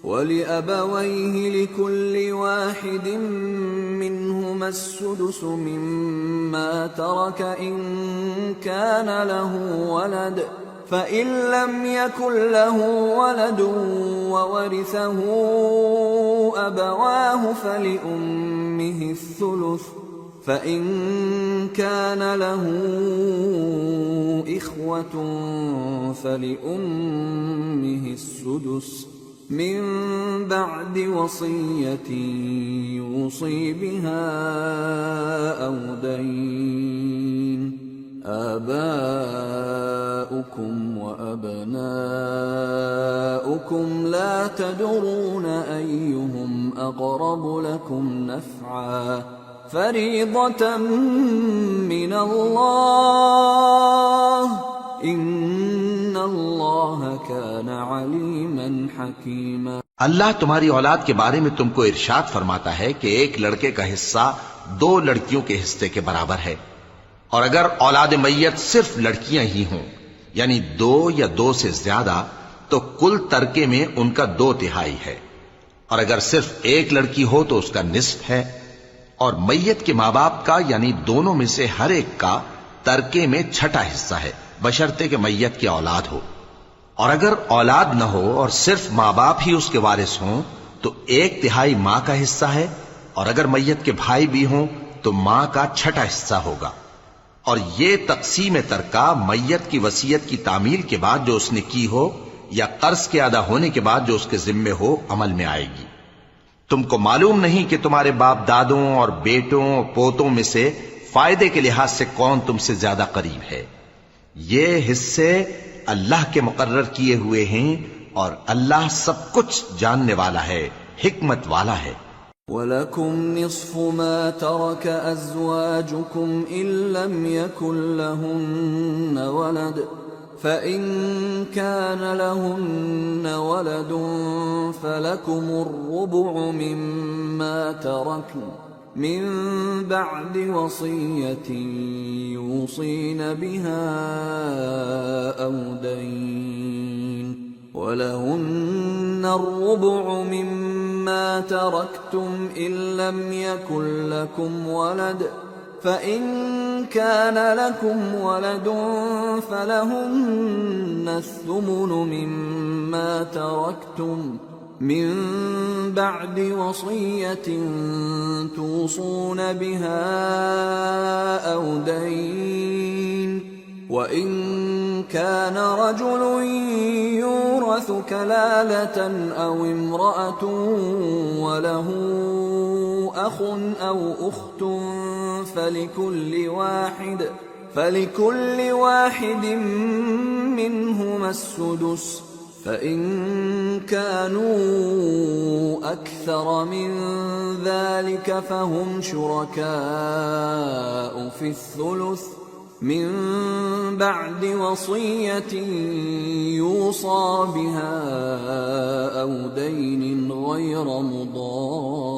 S1: وَلِأَبَوَيْهِ لِكُلِّ وَاحِدٍ مِّنْهُمَا السُّدُسُ مِمَّا تَرَكَ إِن كَانَ لَهُ وَلَدٌ فَإِن لَّمْ يَكُن لَّهُ وَلَدٌ وَوَرِثَهُ أَبَوَاهُ فَلِأُمِّهِ الثُّلُثُ فَإِن كَانَ لَهُ إِخْوَةٌ فَلِأُمِّهِ السُّدُسُ من بعد وصية يوصي بها أو دين آباؤكم وأبناؤكم لا تدرون أيهم أقرب لكم نفعا فريضة من الله ان اللہ کان علیما حکیما۔
S2: اللہ تمہاری اولاد کے بارے میں تم کو ارشاد فرماتا ہے کہ ایک لڑکے کا حصہ 2 لڑکیوں کے حصے کے برابر ہے، اور اگر اولاد میت صرف لڑکیاں ہی ہوں یعنی 2 یا 2 سے زیادہ تو کل ترکے میں ان کا 2/3 ہے، اور اگر صرف ایک لڑکی ہو تو اس کا نصف ہے، اور میت کے ماں باپ کا یعنی دونوں میں سے ہر ایک کا ترکے میں 6واں حصہ ہے بشرطے کہ میت کی اولاد ہو، اور اگر اولاد نہ ہو اور صرف ماں باپ ہی اس کے وارث ہوں تو 1/3 ماں کا حصہ ہے، اور اگر میت کے بھائی بھی ہوں تو ماں کا 6واں حصہ ہوگا، اور یہ تقسیم ترکہ میت کی وصیت کی تعمیل کے بعد جو اس نے کی ہو یا قرض کے ادا ہونے کے بعد جو اس کے ذمے ہو عمل میں آئے گی۔ تم کو معلوم نہیں کہ تمہارے باپ دادوں اور بیٹوں اور پوتوں میں سے فائدے کے لحاظ سے کون تم سے زیادہ قریب ہے؟ یہ حصے اللہ کے مقرر کیے ہوئے ہیں اور اللہ سب کچھ جاننے والا ہے، حکمت والا ہے۔
S1: وَلَكُمْ نِصْفُ مَا تَرَكَ أَزْوَاجُكُمْ إِن لَّمْ يَكُن لَّهُنَّ وَلَدٌ فَإِن كَانَ لَهُنَّ وَلَدٌ فَلَكُمُ الرُّبُعُ مِمَّا تَرَكْنَ من بعد وصية يوصين بها أو دين ولهن الربع مما تركتم إن لم يكن لكم ولد فإن كان لكم ولد فلهن الثمن مما تركتم من بعد وصية توصون بها أو دين وإن كان رجل يورث كلالة أو امرأة وله أخ أو أخت فلكل واحد منهما السدس فإن كانوا أكثر من ذلك فهم شركاء في الثلث من بعد وصية يوصى بها أو دين غير مضار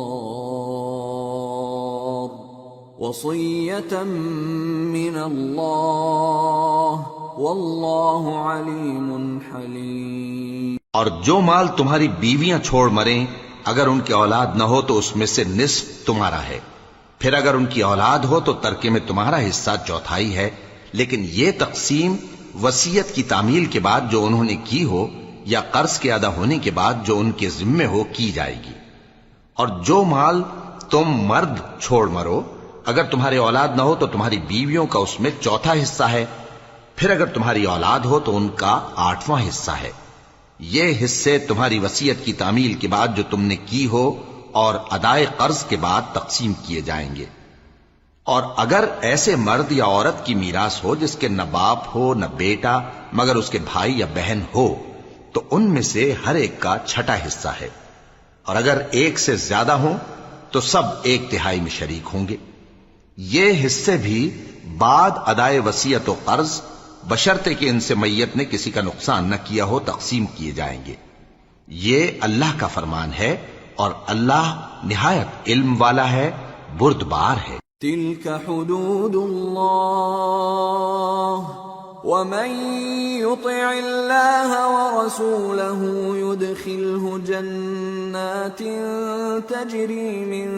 S1: وصية من الله واللہ علیم حلیم۔
S2: اور جو مال تمہاری بیویاں چھوڑ مریں اگر ان کی اولاد نہ ہو تو اس میں سے نصف تمہارا ہے، پھر اگر ان کی اولاد ہو تو ترکے میں تمہارا حصہ چوتھائی ہے، لیکن یہ تقسیم وصیت کی تعمیل کے بعد جو انہوں نے کی ہو یا قرض کے ادا ہونے کے بعد جو ان کے ذمے ہو کی جائے گی۔ اور جو مال تم مرد چھوڑ مرو اگر تمہاری اولاد نہ ہو تو تمہاری بیویوں کا اس میں چوتھا حصہ ہے، پھر اگر تمہاری اولاد ہو تو ان کا 8واں حصہ ہے۔ یہ حصے تمہاری وصیت کی تعمیل کے بعد جو تم نے کی ہو اور ادائے قرض کے بعد تقسیم کیے جائیں گے۔ اور اگر ایسے مرد یا عورت کی میراث ہو جس کے نہ باپ ہو نہ بیٹا مگر اس کے بھائی یا بہن ہو تو ان میں سے ہر ایک کا 6واں حصہ ہے، اور اگر ایک سے زیادہ ہوں تو سب 1/3 میں شریک ہوں گے۔ یہ حصے بھی بعد ادائے وصیت و قرض بشرطے کہ ان سے میت نے کسی کا نقصان نہ کیا ہو تقسیم کیے جائیں گے۔ یہ اللہ کا فرمان ہے اور اللہ نہایت علم والا ہے، بردبار ہے۔
S1: تلك حدود اللہ ومن يطع الله ورسوله يدخله جنات تجري من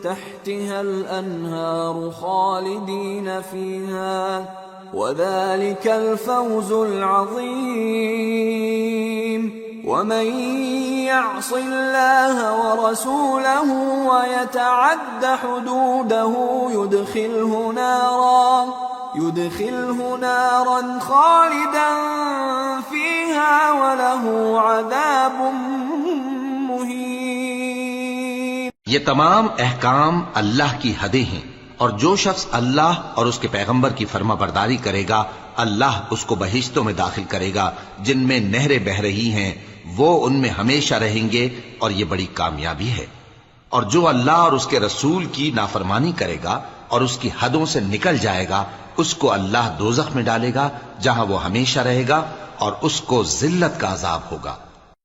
S1: تحتها الأنهار خالدين فيها وذلك الفوز العظيم ومن يعص الله ورسوله ويتعد حدوده يدخله نارا خالدا فيها وله عذاب مهين۔
S2: یہ تمام احکام اللہ کی حدیں ہیں، اور جو شخص اللہ اور اس کے پیغمبر کی فرما برداری کرے گا اللہ اس کو بہشتوں میں داخل کرے گا جن میں نہریں بہہ رہی ہیں، وہ ان میں ہمیشہ رہیں گے، اور یہ بڑی کامیابی ہے۔ اور جو اللہ اور اس کے رسول کی نافرمانی کرے گا اور اس کی حدوں سے نکل جائے گا اس کو اللہ دوزخ میں ڈالے گا جہاں وہ ہمیشہ رہے گا، اور اس کو ذلت کا عذاب ہوگا۔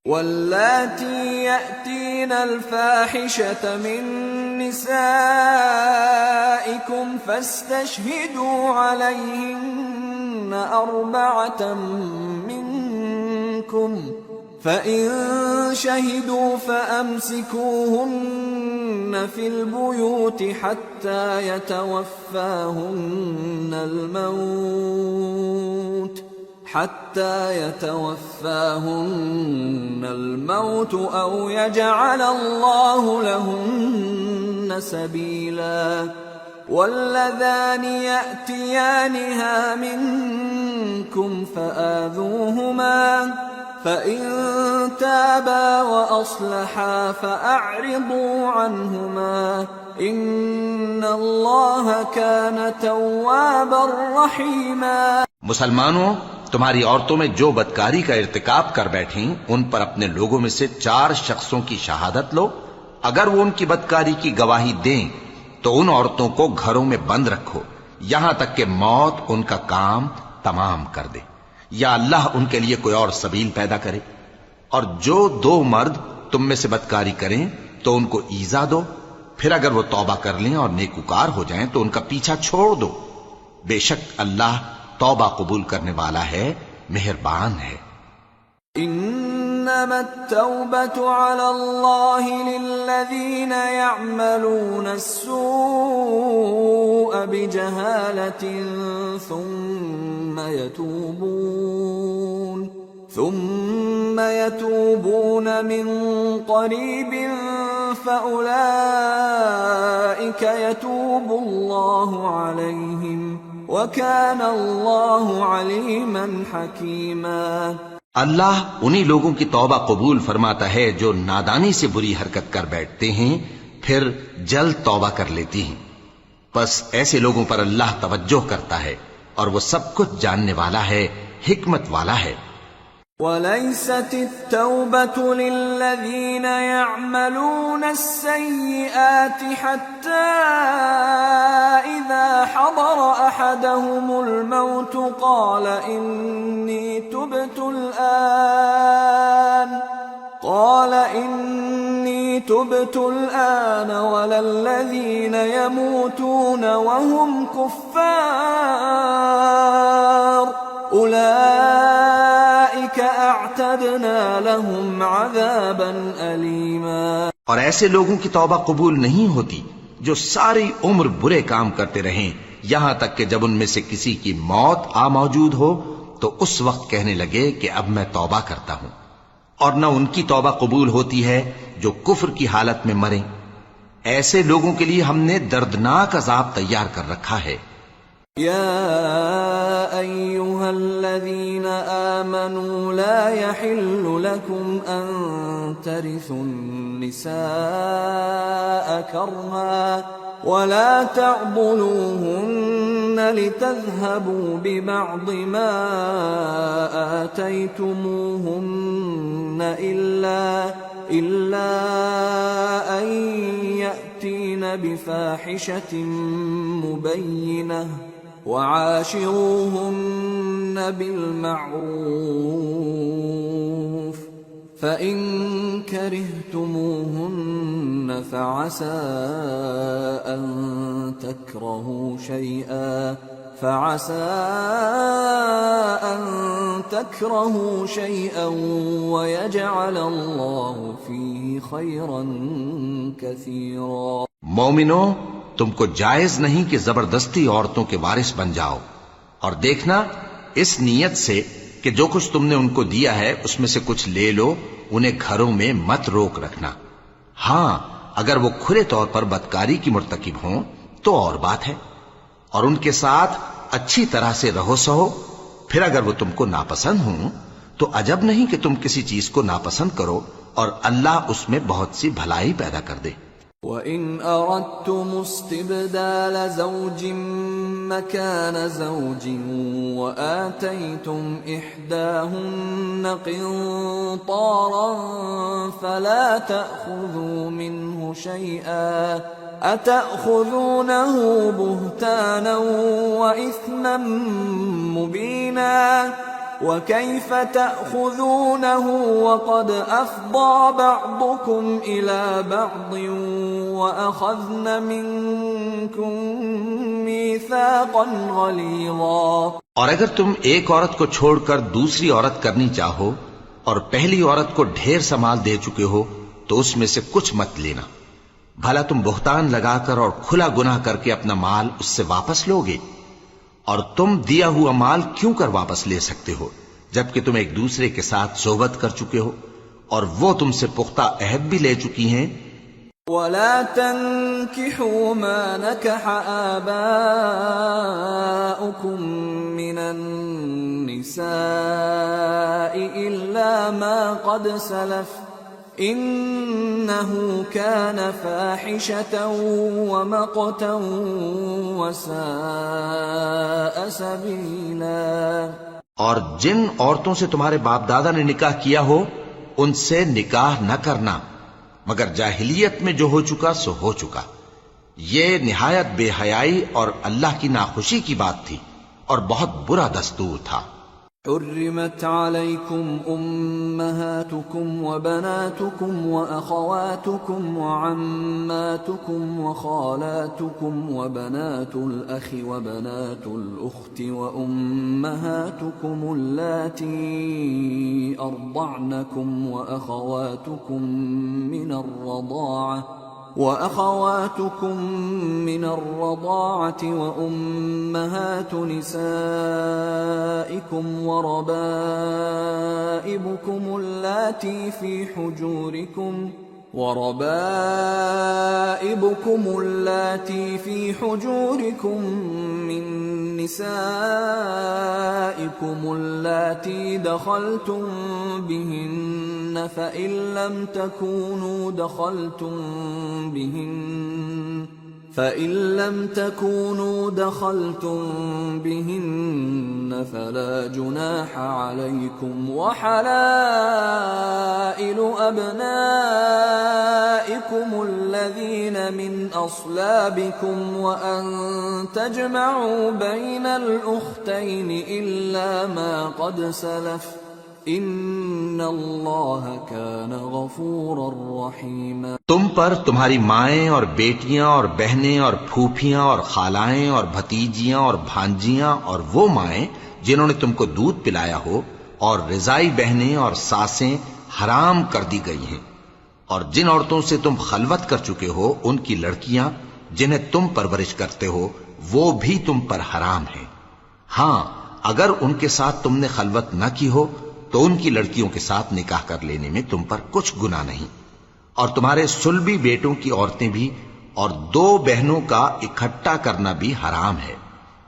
S1: واللاتی یأتین الفاحشة من نسائکم فاستشہدوا علیہن 4 منکم فَإِن شَهِدُوا فَأَمْسِكُوهُنَّ فِي الْبُيُوتِ حَتَّى يَتَوَفَّاهُنَّ الْمَوْتُ أَوْ يَجْعَلَ اللَّهُ لَهُنَّ سَبِيلًا وَاللَّذَانِ يَأْتِيَانِهَا مِنكُمْ فَآذُوهُمَا فَإِن تابا وأصلحا فأعرضوا عنهما إن الله كان توابا رحيما۔
S2: مسلمانوں، تمہاری عورتوں میں جو بدکاری کا ارتکاب کر بیٹھیں ان پر اپنے لوگوں میں سے 4 شخصوں کی شہادت لو۔ اگر وہ ان کی بدکاری کی گواہی دیں تو ان عورتوں کو گھروں میں بند رکھو یہاں تک کہ موت ان کا کام تمام کر دے یا اللہ ان کے لیے کوئی اور سبیل پیدا کرے۔ اور جو 2 مرد تم میں سے بدکاری کریں تو ان کو ایذا دو، پھر اگر وہ توبہ کر لیں اور نیکوکار ہو جائیں تو ان کا پیچھا چھوڑ دو، بے شک اللہ توبہ قبول کرنے والا ہے، مہربان ہے۔
S1: انما التوبة على الله للذين يعملون السوء بجهالة ثم يتوبون من قريب فأولئك يتوب الله عليهم وَكَانَ اللَّهُ عَلِيمًا حَكِيمًا۔
S2: اللہ انہی لوگوں کی توبہ قبول فرماتا ہے جو نادانی سے بری حرکت کر بیٹھتے ہیں پھر جلد توبہ کر لیتی ہیں، پس ایسے لوگوں پر اللہ توجہ کرتا ہے اور وہ سب کچھ جاننے والا ہے، حکمت والا ہے۔
S1: وَلَيْسَتِ التَّوْبَةُ لِلَّذِينَ يَعْمَلُونَ السَّيِّئَاتِ حَتَّى إِذَا حَضَرَ أَحَدَهُمُ الْمَوْتُ قَالَ إِنِّي تُبْتُ الْآنَ وَلَا الَّذِينَ يَمُوتُونَ وَهُمْ كُفَّارٌ أُولَئِكَ أَعْتَدْنَا لَهُمْ عَذَابًا أَلِيمًا۔
S2: اور ایسے لوگوں کی توبہ قبول نہیں ہوتی جو ساری عمر برے کام کرتے رہیں یہاں تک کہ جب ان میں سے کسی کی موت آ موجود ہو تو اس وقت کہنے لگے کہ اب میں توبہ کرتا ہوں، اور نہ ان کی توبہ قبول ہوتی ہے جو کفر کی حالت میں مریں۔ ایسے لوگوں کے لیے ہم نے دردناک عذاب تیار کر رکھا ہے۔
S1: يا أيها الذين آمنوا لا يحل لكم أن ترثوا النساء كرها ولا تعضلوهن لتذهبوا ببعض ما آتيتموهن إلا أن يأتين بفاحشة مبينة وعاشروهن بالمعروف فإن كرهتموهن فعسى أن تكرهوا شيئا ويجعل الله فيه خيرا كثيرا۔
S2: مومنو، تم کو جائز نہیں کہ زبردستی عورتوں کے وارث بن جاؤ، اور دیکھنا اس نیت سے کہ جو کچھ تم نے ان کو دیا ہے اس میں سے کچھ لے لو، انہیں گھروں میں مت روک رکھنا۔ ہاں، اگر وہ کھلے طور پر بدکاری کی مرتکب ہوں تو اور بات ہے، اور ان کے ساتھ اچھی طرح سے رہو سہو۔ پھر اگر وہ تم کو ناپسند ہوں تو عجب نہیں کہ تم کسی چیز کو ناپسند کرو، اور اللہ اس میں بہت سی بھلائی پیدا کر دے۔
S1: وَإِنْ أَرَدْتُمُ اسْتِبْدَالَ زَوْجٍ مَّكَانَ زَوْجٍ وَآتَيْتُمْ إِحْدَاهُنَّ قِنطَارًا فَلَا تَأْخُذُوا مِنْهُ شَيْئًا أَتَأْخُذُونَهُ بُهْتَانًا وَإِثْمًا مُّبِينًا وَكَيْفَ تَأْخُذُونَهُ وَقَدْ أَفْضَىٰ بَعْضُكُمْ إِلَىٰ بَعْضٍ وَأَخَذْنَ مِنكُم مِّيثَاقًا غَلِيظًا۔
S2: اور اگر تم ایک عورت کو چھوڑ کر دوسری عورت کرنی چاہو اور پہلی عورت کو ڈھیر سا مال دے چکے ہو تو اس میں سے کچھ مت لینا، بھلا تم بہتان لگا کر اور کھلا گناہ کر کے اپنا مال اس سے واپس لوگے؟ اور تم دیا ہوا مال کیوں کر واپس لے سکتے ہو جبکہ تم ایک دوسرے کے ساتھ صحبت کر چکے ہو اور وہ تم سے پختہ عہد بھی لے چکی ہیں؟
S1: وَلَا تَنكِحُوا مَا نَكَحَ آبَاؤُكُم مِّنَ النِّسَاءِ إِلَّا إلا ما قد سلف إنه كان فاحشة ومقتا وساء سبيلا۔
S2: اور جن عورتوں سے تمہارے باپ دادا نے نکاح کیا ہو ان سے نکاح نہ کرنا مگر جاہلیت میں جو ہو چکا سو ہو چکا، یہ نہایت بے حیائی اور اللہ کی ناخوشی کی بات تھی اور بہت برا دستور تھا۔
S1: حرمت عليكم أمهاتكم وبناتكم وأخواتكم وعماتكم وخالاتكم وبنات الأخ وبنات الأخت وأمهاتكم اللاتي أرضعنكم وأخواتكم من الرضاعة وأمهات نسائكم وربائبكم اللاتي في حجوركم من نسائكم اللاتي دخلتم بهن فإن لم تكونوا دخلتم بهن فلا جناح عليكم وحلائل أبنائكم الذين من أصلابكم وأن تجمعوا بين الأختين إلا ما قد سلف ان اللہ کان غفورا رحیما۔
S2: تم پر تمہاری مائیں اور بیٹیاں اور بہنیں اور پھوپھیاں اور خالائیں اور بھتیجیاں اور بھانجیاں اور وہ مائیں جنہوں نے تم کو دودھ پلایا ہو اور رضائی بہنیں اور ساسیں حرام کر دی گئی ہیں، اور جن عورتوں سے تم خلوت کر چکے ہو ان کی لڑکیاں جنہیں تم پرورش کرتے ہو وہ بھی تم پر حرام ہیں۔ ہاں اگر ان کے ساتھ تم نے خلوت نہ کی ہو تو ان کی لڑکیوں کے ساتھ نکاح کر لینے میں تم پر کچھ گناہ نہیں، اور تمہارے صلبی بیٹوں کی عورتیں بھی اور دو بہنوں کا اکٹھا کرنا بھی حرام ہے،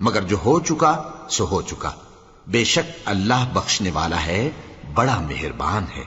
S2: مگر جو ہو چکا سو ہو چکا، بے شک اللہ بخشنے والا ہے، بڑا مہربان ہے۔